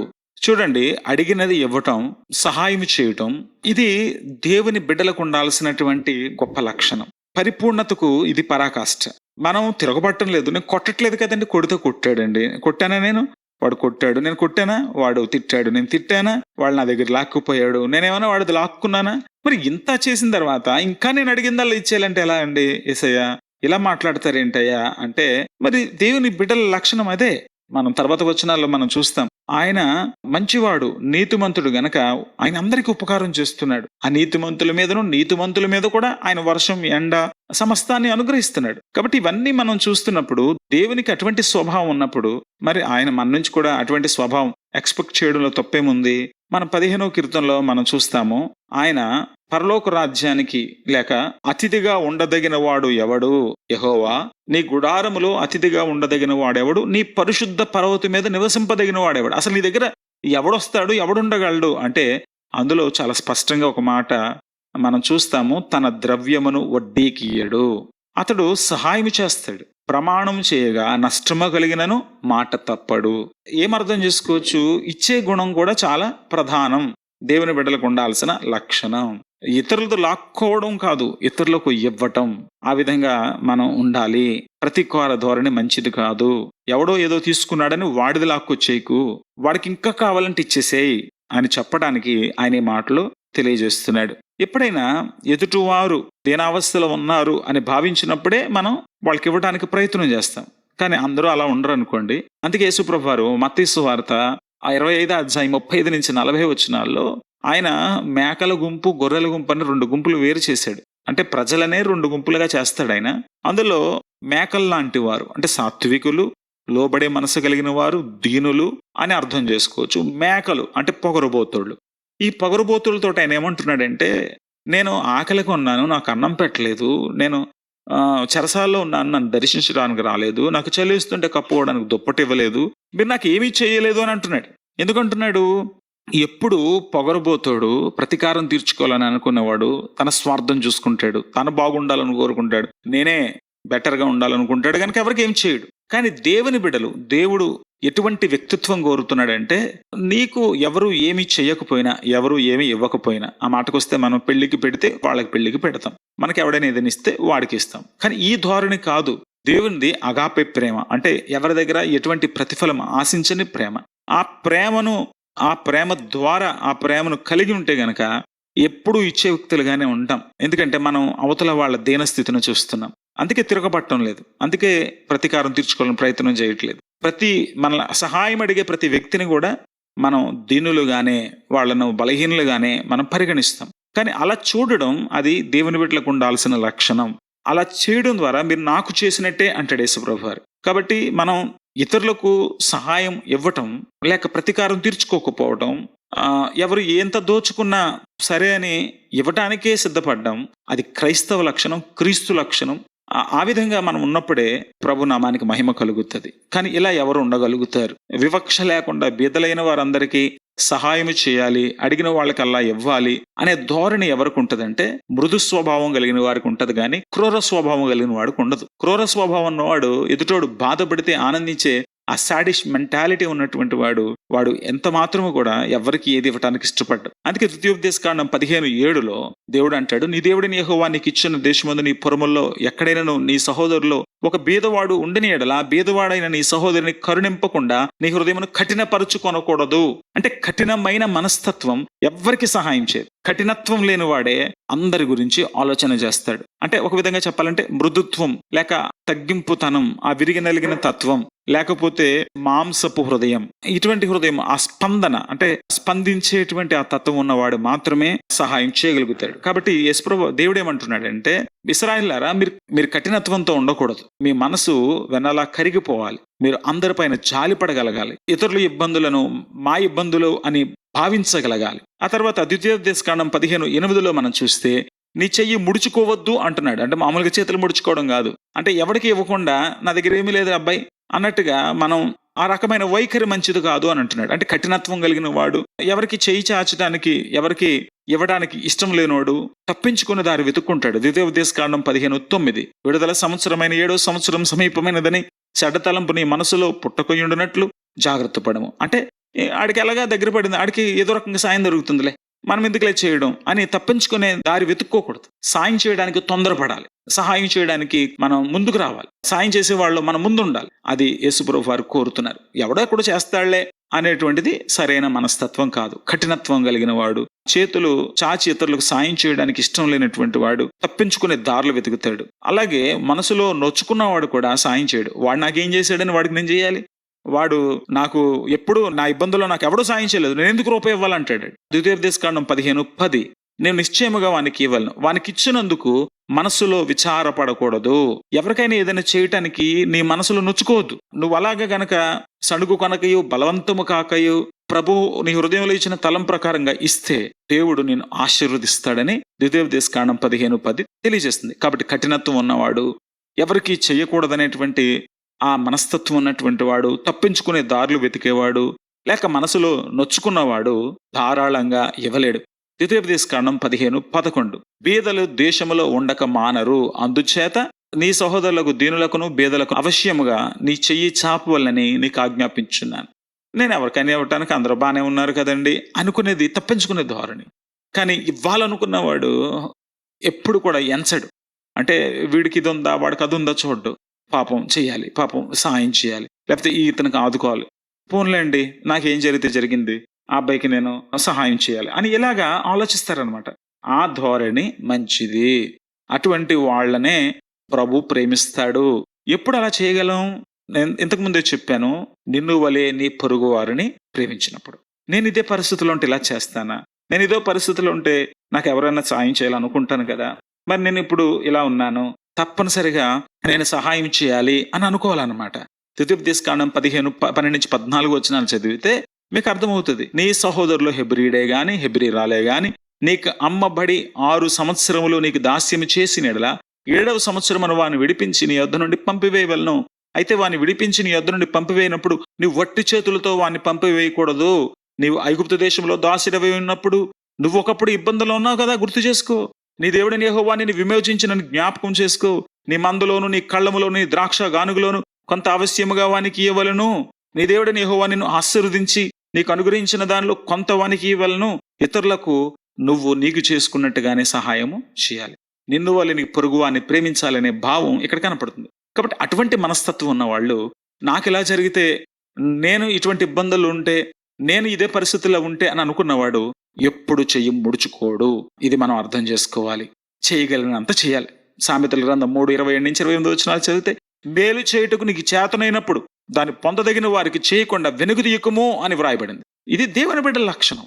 చూడండి, అడిగినది ఇవ్వటం, సహాయం చేయటం, ఇది దేవుని బిడ్డలకు ఉండాల్సినటువంటి గొప్ప లక్షణం. పరిపూర్ణతకు ఇది పరాకాష్ఠ. మనం తిరగబట్టం లేదు, నేను కొట్టట్లేదు కదండి, కొడితే కొట్టాడండి, కొట్టానా నేను, వాడు కొట్టాడు, నేను కొట్టానా, వాడు తిట్టాడు, నేను తిట్టానా, వాడు నా దగ్గర లాక్కుపోయాడు, నేనేమన్నా వాడిది లాక్కున్నానా? మరి ఇంత చేసిన తర్వాత ఇంకా నేను అడిగిందల్లా ఇచ్చేయాలంటే ఎలా అండి యేసయ్య? ఇలా మాట్లాడతారేంటయ్యా అంటే, మరి దేవుని బిడ్డల లక్షణం అదే. మనం తర్వాత వచనాల్లో మనం చూస్తాం. ఆయన మంచివాడు, నీతిమంతుడు గనక ఆయన అందరికీ ఉపకారం చేస్తున్నాడు. ఆ నీతిమంతుల మీద కూడా ఆయన వర్షం, ఎండ సమస్తాన్ని అనుగ్రహిస్తున్నాడు. కాబట్టి ఇవన్నీ మనం చూస్తున్నప్పుడు దేవునికి అటువంటి స్వభావం ఉన్నప్పుడు మరి ఆయన మన నుంచి కూడా అటువంటి స్వభావం ఎక్స్పెక్ట్ చేయడంలో తప్పేముంది? మన 15వ కీర్తనలో మనం చూస్తాము, ఆయన పరలోక రాజ్యానికి లేక అతిథిగా ఉండదగిన వాడు ఎవడు? యెహోవా, నీ గుడారములో అతిథిగా ఉండదగిన వాడెవడు? నీ పరిశుద్ధ పర్వతం మీద నివసింపదగిన వాడెవడు? అసలు నీ దగ్గర ఎవడొస్తాడు, ఎవడుండగలడు అంటే అందులో చాలా స్పష్టంగా ఒక మాట మనం చూస్తాము, తన ద్రవ్యమును వడ్డీకి ఇయ్యడు, అతడు సహాయం చేస్తాడు, ప్రమాణం చేయగా నష్టము కలిగినను మాట తప్పడు. ఏమర్థం చేసుకోవచ్చు? ఇచ్చే గుణం కూడా చాలా ప్రధానం, దేవుని బిడ్డలకు ఉండాల్సిన లక్షణం. ఇతరులతో లాక్కోవడం కాదు, ఇతరులకు ఇవ్వటం. ఆ విధంగా మనం ఉండాలి. ప్రతీకార ధోరణి మంచిది కాదు. ఎవడో ఏదో తీసుకున్నాడని వాడిది లాక్కొచ్చేయకు, వాడికి ఇంకా కావాలంటే ఇచ్చేసేయి అని చెప్పడానికి ఆయన ఈ మాటలు తెలియజేస్తున్నాడు. ఎప్పుడైనా ఎదుటివారు దీనావస్థలో ఉన్నారు అని భావించినప్పుడే మనం వాళ్ళకి ఇవ్వడానికి ప్రయత్నం చేస్తాం. కానీ అందరూ అలా ఉండరు అనుకోండి. అందుకే యేసుప్రభు వారు మత్తయి సువార్త 25:35-40 వచనాల్లో ఆయన మేకల గుంపు, గొర్రెల గుంపు అని 2 గుంపులు వేరు చేశాడు. అంటే ప్రజలనే 2 గుంపులుగా చేస్తాడు ఆయన. అందులో మేకలు లాంటి వారు అంటే సాత్వికులు, లోబడే మనసు కలిగిన వారు, దీనులు అని అర్థం చేసుకోవచ్చు. మేకలు అంటే పొగరుబోతుళ్ళు. ఈ పొగరుబోతులతో ఆయన ఏమంటున్నాడంటే, నేను ఆకలికి ఉన్నాను, నాకు అన్నం పెట్టలేదు, నేను చెరసాల్లో ఉన్నాను, నన్ను దర్శించడానికి రాలేదు, నాకు చలిస్తుంటే కప్పుకోవడానికి దుప్పటి ఇవ్వలేదు, మీరు నాకు ఏమీ చేయలేదు అని అంటున్నాడు. ఎందుకంటున్నాడు? ఎప్పుడు పొగరుబోతాడు, ప్రతీకారం తీర్చుకోవాలని అనుకునేవాడు తన స్వార్థం చూసుకుంటాడు, తను బాగుండాలని కోరుకుంటాడు, నేనే బెటర్గా ఉండాలనుకుంటాడు, కనుక ఎవరికి ఏం చేయడు. కానీ దేవుని బిడ్డలు, దేవుడు ఎటువంటి వ్యక్తిత్వం కోరుతున్నాడంటే, నీకు ఎవరు ఏమి చేయకపోయినా, ఎవరు ఏమి ఇవ్వకపోయినా, ఆ మాటకొస్తే మనం పెళ్లికి పెడితే వాళ్ళకి పెళ్లికి పెడతాం, మనకి ఎవడైనా ఏదైనా ఇస్తే వాడికి ఇస్తాం. కానీ ఈ ధోరణి కాదు దేవునిది. అగాపే ప్రేమ అంటే ఎవరి దగ్గర ఎటువంటి ప్రతిఫలం ఆశించని ప్రేమ. ఆ ప్రేమ ద్వారా ఆ ప్రేమను కలిగి ఉంటే గనక ఎప్పుడూ ఇచ్చే వ్యక్తులుగానే ఉంటాం. ఎందుకంటే మనం అవతల వాళ్ళ దీనస్థితిని చూస్తున్నాం, అందుకే తిరగబట్టడం లేదు, అందుకే ప్రతీకారం తీర్చుకోవాలని ప్రయత్నం చేయట్లేదు. మన సహాయం అడిగే ప్రతి వ్యక్తిని కూడా మనం దీనులుగానే, వాళ్ళను బలహీనులుగానే మనం పరిగణిస్తాం. కానీ అలా చూడడం అది దేవుని బిడ్డలకు ఉండాల్సిన లక్షణం. అలా చేయడం ద్వారా మీరు నాకు చేసినట్టే అంటాడు యేసుప్రభు వారు. కాబట్టి మనం ఇతరులకు సహాయం ఇవ్వటం, లేక ప్రతీకారం తీర్చుకోకపోవటం, ఎవరు ఎంత దోచుకున్నా సరే అని ఇవ్వటానికే సిద్ధపడ్డం, అది క్రైస్తవ లక్షణం, క్రీస్తు లక్షణం. ఆ విధంగా మనం ఉన్నప్పుడే ప్రభు నామానికి మహిమ కలుగుతుంది. కానీ ఇలా ఎవరు ఉండగలుగుతారు? వివక్ష లేకుండా బీదలైన వారందరికీ సహాయం చేయాలి, అడిగిన వాళ్ళకల్లా ఇవ్వాలి అనే ధోరణి ఎవరికి ఉంటదంటే మృదు స్వభావం కలిగిన వారికి ఉంటది, కానీ క్రూర స్వభావం కలిగిన వాడికి ఉండదు. క్రూర స్వభావం ఉన్నవాడు ఎదుటోడు బాధపడితే ఆనందించే ఆ సాడిష్ మెంటాలిటీ ఉన్నటువంటి వాడు ఎంత మాత్రము కూడా ఎవరికి ఏది ఇవ్వటానికి ఇష్టపడ్డాడు. అందుకే ద్వితీయోపదేశకాండం 15:7 దేవుడు అంటాడు, నీ దేవుడిని యెహోవా నీకు ఇచ్చిన దేశమందు నీ పురముల్లో ఎక్కడైనా నీ సహోదరులో ఒక బీదవాడు ఉండిన ఎడల బీదవాడైన నీ సహోదరుని కరుణింపకుండా నీ హృదయమును కఠినపరుచుకొనకూడదు. అంటే కఠినమైన మనస్తత్వం ఎవ్వరికి సహాయం చేయదు. కఠినత్వం లేని వాడే అందరి గురించి ఆలోచన చేస్తాడు. అంటే ఒక విధంగా చెప్పాలంటే మృదుత్వం లేక తగ్గింపుతనం, ఆ విరిగి నలిగిన తత్వం, లేకపోతే మాంసపు హృదయం, ఇటువంటి హృదయం, ఆ స్పందన అంటే స్పందించేటువంటి ఆ తత్వం ఉన్నవాడు మాత్రమే సహాయం చేయగలుగుతాడు. కాబట్టి యేసుప్రభు దేవుడు ఏమంటున్నాడంటే, ఇశ్రాయేలులారా మీరు కఠినత్వంతో ఉండకూడదు, మీ మనసు వెనలా కరిగిపోవాలి, మీరు అందరిపైన జాలి పడగలగాలి, ఇతరుల ఇబ్బందులను మా ఇబ్బందులు అని భావించగలగాలి. ఆ తర్వాత ద్వితీయోపదేశకాండం 15:8 మనం చూస్తే నీ చెయ్యి ముడుచుకోవద్దు అంటున్నాడు. అంటే మామూలుగా చేతులు ముడుచుకోవడం కాదు, అంటే ఎవరికి ఇవ్వకుండా నా దగ్గర ఏమీ లేదు అబ్బాయి అన్నట్టుగా మనం ఆ రకమైన వైఖరి మంచిది కాదు అని అంటున్నాడు. అంటే కఠినత్వం కలిగిన వాడు, ఎవరికి చేయి చాచడానికి, ఎవరికి ఇవ్వడానికి ఇష్టం లేనివాడు తప్పించుకునే దారి వెతుక్కుంటాడు. ద్వితీయోపదేశకాండం 15:9 విడుదల సంవత్సరమైన 7వ సంవత్సరం సమీపమైనదని చెడ్డ తలంపు నీ మనసులో పుట్టకొయ్యుండునట్లు జాగ్రత్త పడము. అంటే ఆడికి ఎలాగా దగ్గర పడింది, ఆడికి ఏదో రకంగా సాయం దొరుకుతుందిలే, మనం ఎందుకులే చేయడం అని తప్పించుకునే దారి వెతుక్కోకూడదు. సాయం చేయడానికి తొందరపడాలి, సహాయం చేయడానికి మనం ముందుకు రావాలి, సాయం చేసే వాళ్ళు మనం ముందు ఉండాలి. అది యేసుప్రభు వారు కోరుతున్నారు. ఎవడో కూడా చేస్తాళ్లే అనేటువంటిది సరైన మనస్తత్వం కాదు. కఠినత్వం కలిగిన వాడు, చేతులు చాచి ఇతరులకు సాయం చేయడానికి ఇష్టం లేనటువంటి వాడు తప్పించుకునే దారులు వెతుకుతాడు. అలాగే మనసులో నొచ్చుకున్నవాడు కూడా సాయం చేయడు. వాడు నాకేం చేశాడని వాడికి నేను చేయాలి, వాడు నాకు ఎప్పుడు నా ఇబ్బందుల్లో నాకు ఎవడో సాయం చేయలేదు, నేను ఎందుకు రూపాయి ఇవ్వాలంటాడు. ద్వితీయోపదేశకాండం 15:10 నేను నిశ్చయముగా వానికి ఇవ్వలను, వానికి ఇచ్చినందుకు మనస్సులో విచారపడకూడదు. ఎవరికైనా ఏదైనా చేయటానికి నీ మనసులో నొచ్చుకోవద్దు. నువ్వు అలాగా గనక సణుగు కనకయు బలవంతము కాకయు ప్రభు నీ హృదయంలో ఇచ్చిన తలం ప్రకారంగా ఇస్తే దేవుడు నేను ఆశీర్వదిస్తాడని ద్వితీయోపదేశకాండం 15:10 తెలియజేస్తుంది. కాబట్టి కఠినత్వం ఉన్నవాడు, ఎవరికి చేయకూడదనేటువంటి ఆ మనస్తత్వం ఉన్నటువంటి వాడు, తప్పించుకునే దారులు వెతికేవాడు, లేక మనసులో నొచ్చుకున్నవాడు ధారాళంగా ఇవ్వలేడు. ద్వితీయోపదేశకాండం 15:11 బీదలు దేశములో ఉండక మానరు, అందుచేత నీ సహోదరులకు దీనులకును బీదలకు అవశ్యముగా నీ చెయ్యి చాపవల్లని నీకు ఆజ్ఞాపించున్నాను. నేను ఎవరికైనా ఇవ్వటానికి అందరూ బాగానే ఉన్నారు కదండి అనుకునేది తప్పించుకునే ధోరణి. కానీ ఇవ్వాలనుకున్నవాడు ఎప్పుడు కూడా ఎంచడు. అంటే వీడికి ఇది ఉందా, వాడికి అది ఉందా చూడ్డు. పాపం చేయాలి, పాపం సాయం చేయాలి, లేకపోతే ఇతనికి ఆదుకోవాలి, పోన్లేండి నాకేం జరిగితే జరిగింది, ఆ అబ్బాయికి నేను సహాయం చేయాలి అని ఇలాగా ఆలోచిస్తారనమాట. ఆ ధోరణి మంచిది. అటువంటి వాళ్ళనే ప్రభు ప్రేమిస్తాడు. ఎప్పుడు అలా చేయగలం? నేను ఇంతకు ముందే చెప్పాను, నిన్ను వలే నీ పొరుగు వారిని ప్రేమించినప్పుడు. నేను ఇదే పరిస్థితిలో ఉంటే ఇలా చేస్తానా? నేను ఇదే పరిస్థితిలో ఉంటే నాకు ఎవరైనా సాయం చేయాలనుకుంటాను కదా, మరి నేను ఇప్పుడు ఇలా ఉన్నాను, తప్పనిసరిగా నేను సహాయం చేయాలి అని అనుకోవాలన్నమాట. ద్వితీయోపదేశకాండం 15:12 చదివితే మీకు అర్థమవుతుంది. నీ సహోదరులు హెబ్రీడే గాని హెబ్రీరాలే గాని నీకు అమ్మబడి 6 సంవత్సరములు నీకు దాస్యము చేసిన ఎడల 7వ సంవత్సరమున వాని విడిపించి నీ యొద్ద నుండి పంపివేయవలను. అయితే వాని విడిపించి నీ యొద్ద నుండి పంపివేయనప్పుడు నువ్వు వట్టి చేతులతో వాన్ని పంపివేయకూడదు. నీవు ఐగుప్తు దేశంలో దాసిడవై ఉన్నప్పుడు నువ్వు ఒకప్పుడు ఇబ్బందుల్లో ఉన్నావు కదా, గుర్తు చేసుకో. నీ దేవుడిని యెహోవా నిన్ను విమోచించిన జ్ఞాపకం చేసుకో. నీ మందులోను నీ కళ్ళములోను నీ ద్రాక్ష గానుగులోను కొంత అవశ్యముగా వానికి ఇవ్వవలను. నీ దేవుడైన యెహోవా నిన్ను ఆశీర్వదించి నీకు అనుగ్రహించిన దానిలో కొంత వానికి ఇవ్వలను, ఇతరులకు నువ్వు నీకు చేసుకున్నట్టుగానే సహాయము చేయాలి. నిన్ను వాళ్ళు నీ పొరుగు వారిని ప్రేమించాలనే భావం ఇక్కడ కనపడుతుంది. కాబట్టి అటువంటి మనస్తత్వం ఉన్న వాళ్ళు, నాకు ఇలా జరిగితే, నేను ఇటువంటి ఇబ్బందులు ఉంటే, నేను ఇదే పరిస్థితుల్లో ఉంటే అని అనుకున్నవాడు ఎప్పుడు చెయ్యి ముడుచుకోడు. ఇది మనం అర్థం చేసుకోవాలి. చేయగలిగినంత చేయాలి. సామెతల గ్రంథం 3:27-28 చదివితే, మేలు చేయుటకు నీకు చేతనైనప్పుడు దాన్ని పొందదగిన వారికి చేయకుండా వెనుక తీయకము అని వ్రాయబడింది. ఇది దేవుని బిడ్డల లక్షణం.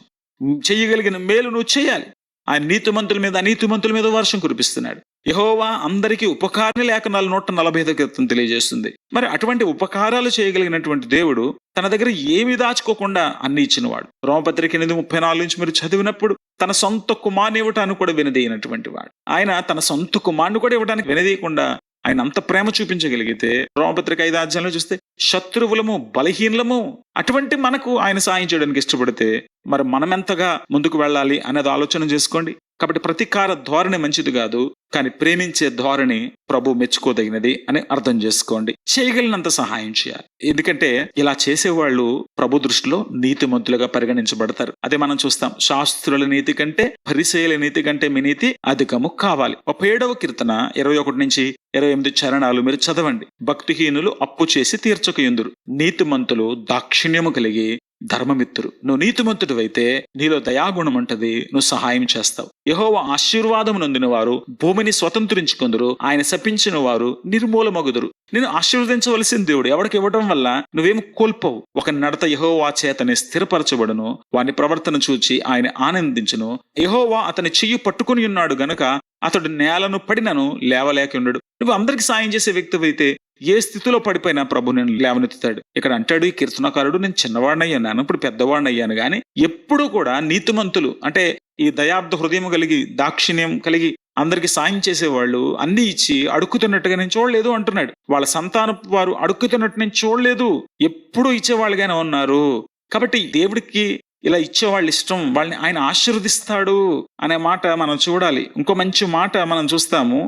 చేయగలిగిన మేలు నువ్వు చేయాలి. ఆయన నీతిమంతుల మీద అనీతిమంతుల మీద వర్షం కురిపిస్తున్నాడు. యెహోవా అందరికీ ఉపకారణ లేఖనాలు 145 తెలియజేస్తుంది. మరి అటువంటి ఉపకారాలు చేయగలిగినటువంటి దేవుడు తన దగ్గర ఏమి దాచుకోకుండా అన్ని ఇచ్చినవాడు. రోమపత్రిక 8:34 నుంచి మీరు చదివినప్పుడు తన సొంత కుమారుని ఇవ్వటానికి కూడా వెనుదీయనటువంటి వాడు. ఆయన తన సొంత కుమారుని కూడా ఇవ్వడానికి వెనుదీయకుండా ఆయన అంత ప్రేమ చూపించగలిగితే, రోమపత్రిక 5 చూస్తే శత్రువులము, బలహీనలము, అటువంటి మనకు ఆయన సాయం చేయడానికి ఇష్టపడితే మరి మనం ఎంతగా ముందుకు వెళ్ళాలి అనేది ఆలోచన చేసుకోండి. కాబట్టి ప్రతీకార ధోరణి మంచిది కాదు, కానీ ప్రేమించే ధోరణి ప్రభు మెచ్చుకోదగినది అని అర్థం చేసుకోండి. చేయగలిగినంత సహాయం చేయాలి. ఎందుకంటే ఇలా చేసేవాళ్ళు ప్రభు దృష్టిలో నీతిమంతులుగా పరిగణించబడతారు. అదే మనం చూస్తాం. శాస్త్రుల నీతి కంటే పరిసయ్యుల నీతి కంటే మీ నీతి అధికము కావాలి. 37వ కీర్తన 21-28 చరణాలు మీరు చదవండి. భక్తిహీనులు అప్పు చేసి తీర్చకయుందురు, నీతిమంతులు దాక్షిణ్యము కలిగి ధర్మమిత్తురు. నువ్వు నీతిమంతుడు అయితే నీలో దయాగుణం ఉంటది, నువ్వు సహాయం చేస్తావు. యెహోవా ఆశీర్వాదము నొందిన వారు భూమిని స్వతంత్రించుకుందరు, ఆయన శపించిన వారు నిర్మూలమగుదురు. నేను ఆశీర్వదించవలసిన దేవుడు ఎవరికి ఇవ్వడం వల్ల నువ్వేం కోల్పోవు. ఒక నడత యెహోవా చేతనే స్థిరపరచబడును, వాని ప్రవర్తన చూచి ఆయన ఆనందించును. యెహోవా అతని చెయ్యి పట్టుకుని ఉన్నాడు గనుక అతడు నేలను పడినను లేవలేక ఉండడు. నువ్వు అందరికి సాయం చేసే వ్యక్తి అయితే ఏ స్థితిలో పడిపోయినా ప్రభు నేను లేవనెత్తుతాడు. ఇక్కడ అంటాడు ఈ కీర్తనకారుడు, నేను చిన్నవాడినయ్యాను, ఇప్పుడు పెద్దవాడిని అయ్యాను. కానీ ఎప్పుడూ కూడా నీతిమంతులు అంటే ఈ దయార్థ హృదయం కలిగి దాక్షిణ్యం కలిగి అందరికి సాయం చేసేవాళ్ళు అన్ని ఇచ్చి అడుక్కుతున్నట్టుగా నేను చూడలేదు అంటున్నాడు. వాళ్ళ సంతానం వారు అడుక్కుతున్నట్టు నేను చూడలేదు, ఎప్పుడూ ఇచ్చేవాళ్ళుగానే ఉన్నారు. కాబట్టి దేవుడికి ఇలా ఇచ్చేవాళ్ళు ఇష్టం, వాళ్ళని ఆయన ఆశీర్వదిస్తాడు అనే మాట మనం చూడాలి. ఇంకో మంచి మాట మనం చూస్తాము.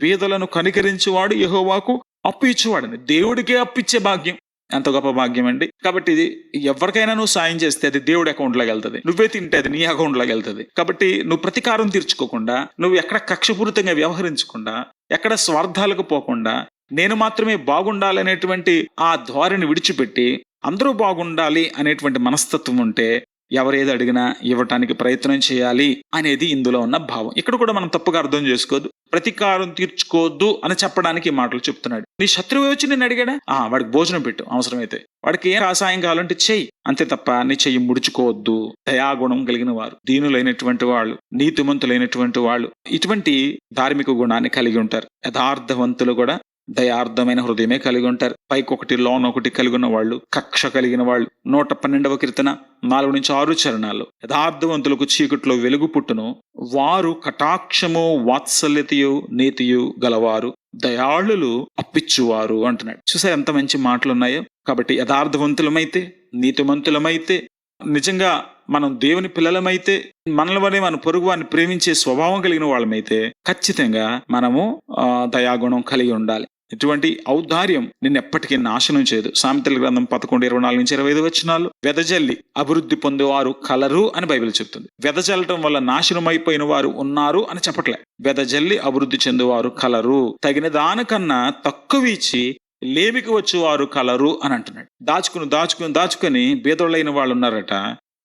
బీదలను కనికరించేవాడు యెహోవాకు అప్పు ఇచ్చేవాడని. దేవుడికే అప్పిచ్చే భాగ్యం ఎంత గొప్ప భాగ్యం అండి. కాబట్టి ఇది ఎవరికైనా నువ్వు సాయం చేస్తే అది దేవుడి అకౌంట్లోకి వెళ్తుంది, నువ్వే తింటే అది నీ అకౌంట్లోకి వెళ్తుంది. కాబట్టి నువ్వు ప్రతీకారం తీర్చుకోకుండా, నువ్వు ఎక్కడ కక్షపూరితంగా వ్యవహరించకుండా, ఎక్కడ స్వార్థాలకు పోకుండా, నేను మాత్రమే బాగుండాలనేటువంటి ఆ ధోరణి విడిచిపెట్టి అందరూ బాగుండాలి అనేటువంటి మనస్తత్వం ఉంటే ఎవరేది అడిగినా ఇవ్వటానికి ప్రయత్నం చేయాలి అనేది ఇందులో ఉన్న భావం. ఇక్కడ కూడా మనం తప్పుగా అర్థం చేసుకోవద్దు. ప్రతీకారం తీర్చుకోవద్దు అని చెప్పడానికి ఈ మాటలు చెప్తున్నాడు. నీ శత్రువు వచ్చి నేను అడిగాడా, వాడికి భోజనం పెట్టు, అవసరమైతే వాడికి ఏం సహాయం కావాలంటే చెయ్యి, అంతే తప్ప నీ చెయ్యి ముడుచుకోవద్దు. దయాగుణం కలిగిన వారు, దీనులైనటువంటి వాళ్ళు, నీతిమంతులైనటువంటి వాళ్ళు ఇటువంటి ధార్మిక గుణాన్ని కలిగి ఉంటారు. యథార్థవంతులు కూడా దయార్థమైన హృదయమే కలిగి ఉంటారు. పైకొకటి లోనొకటి కలిగి ఉన్న వాళ్ళు, కక్ష కలిగిన వాళ్ళు. 112వ కీర్తన 4-6 చరణాలు, యథార్థవంతులకు చీకట్లో వెలుగు పుట్టును, వారు కటాక్షము వాత్సల్యతయు నీతియు గలవారు, దయాళులు అప్పిచ్చువారు అంటున్నాడు. చూసారు ఎంత మంచి మాటలు ఉన్నాయో. కాబట్టి యథార్థవంతులమైతే, నీతిమంతులమైతే, నిజంగా మనం దేవుని పిల్లలమైతే, మనల్ని మన పొరుగు వారిని ప్రేమించే స్వభావం కలిగిన వాళ్ళమైతే ఖచ్చితంగా మనము దయాగుణం కలిగి ఉండాలి. ఇటువంటి ఔదార్యం నిన్ను ఎప్పటికీ నాశనం చేయదు. సామెతల గ్రంథం 11:24-25 వెదజల్లి అభివృద్ధి పొందేవారు కలరు అని బైబిల్ చెప్తుంది. వెదజల్లటం వల్ల నాశనం అయిపోయిన వారు ఉన్నారు అని చెప్పట్లే. వెదజల్లి అభివృద్ధి చెందేవారు కలరు, తగిన దానికన్నా తక్కువ ఇచ్చి లేమికి వచ్చేవారు కలరు అని అంటున్నాడు. దాచుకుని బీదోళ్ళైన వాళ్ళు ఉన్నారట,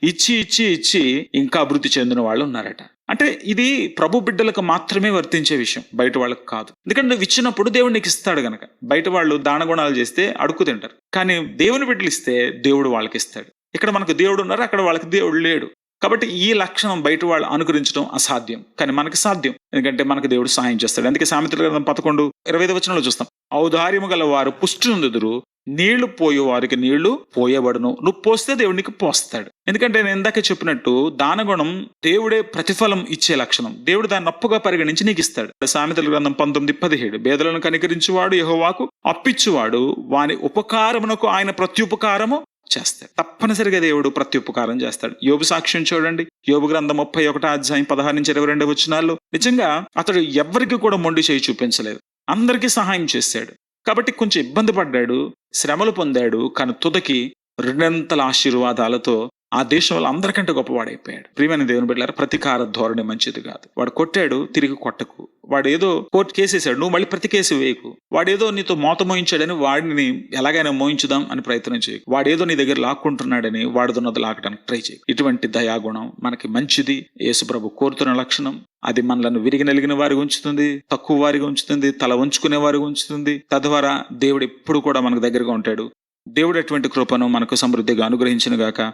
ఇచ్చి ఇంకా అభివృద్ధి చెందిన వాళ్ళు ఉన్నారట. అంటే ఇది ప్రభు బిడ్డలకు మాత్రమే వర్తించే విషయం, బయట వాళ్ళకి కాదు. ఎందుకంటే నువ్వు ఇచ్చినప్పుడు దేవుడు నీకు ఇస్తాడు గనక. బయట వాళ్ళు దానగుణాలు చేస్తే అడుక్కు తింటారు, కానీ దేవుని బిడ్డలు ఇస్తే దేవుడు వాళ్ళకి ఇస్తాడు. ఇక్కడ మనకు దేవుడు ఉన్నారు, అక్కడ వాళ్ళకి దేవుడు లేడు. కాబట్టి ఈ లక్షణం బయట వాళ్ళు అనుకరించడం అసాధ్యం, కానీ మనకి సాధ్యం. ఎందుకంటే మనకు దేవుడు సహాయం చేస్తాడు. అందుకే సామెతల గ్రంథం 11:25 చూస్తాం. ఔదార్యము గల వారు పుష్టి నొందుదురు, నీళ్లు పోయే వారికి నీళ్లు పోయబడును. నువ్వు పోస్తే దేవుడు నీకు పోస్తాడు. ఎందుకంటే నేను ఇందాక చెప్పినట్టు దానగుణం దేవుడే ప్రతిఫలం ఇచ్చే లక్షణం. దేవుడు దాన్ని అప్పుగా పరిగణించి నీకు ఇస్తాడు. సామెతల గ్రంథం 19:17 బేదలను కనికరించువాడు యెహోవాకు అప్పిచ్చువాడు, వాని ఉపకారమునకు ఆయన ప్రత్యుపకారము చేస్తాడు. తప్పనిసరిగా దేవుడు ప్రత్యుపకారం చేస్తాడు. యోబు సాక్ష్యం చూడండి. యోబు గ్రంథం 31:16-22 నిజంగా అతడు ఎవరికి కూడా మొండి చేయి చూపించలేదు, అందరికీ సహాయం చేశాడు. కాబట్టి కొంచెం ఇబ్బంది పడ్డాడు, శ్రమలు పొందాడు, కానీ తుదకి రెండంతల ఆశీర్వాదాలతో ఆ దేశంలో అందరికంటే గొప్పవాడైపోయాడు. ప్రియమైన దేవుని బిడ్డలారా, ప్రతీకార ధోరణి మంచిది కాదు. వాడు కొట్టాడు, తిరిగి కొట్టకు. వాడు ఏదో కోర్టు కేసేసాడు, నువ్వు మళ్ళీ ప్రతి కేసు వేయకు. వాడేదో నీతో మోత మోయించాడని వాడిని ఎలాగైనా మోయించుదాం అని ప్రయత్నం చేయకు. వాడేదో నీ దగ్గర లాక్కుంటున్నాడని వాడుతున్నది లాగడానికి ట్రై చేయకు. ఇటువంటి దయాగుణం మనకి మంచిది. యేసుప్రభు కోరుతున్న లక్షణం. అది మనలను విరిగి నలిగిన వారికి ఉంచుతుంది, తక్కువ వారికి ఉంచుతుంది, తల ఉంచుకునే వారికి ఉంచుతుంది. తద్వారా దేవుడు ఎప్పుడు కూడా మనకు దగ్గరగా ఉంటాడు. దేవుడు అటువంటి కృపను మనకు సమృద్ధిగా అనుగ్రహించును గాక.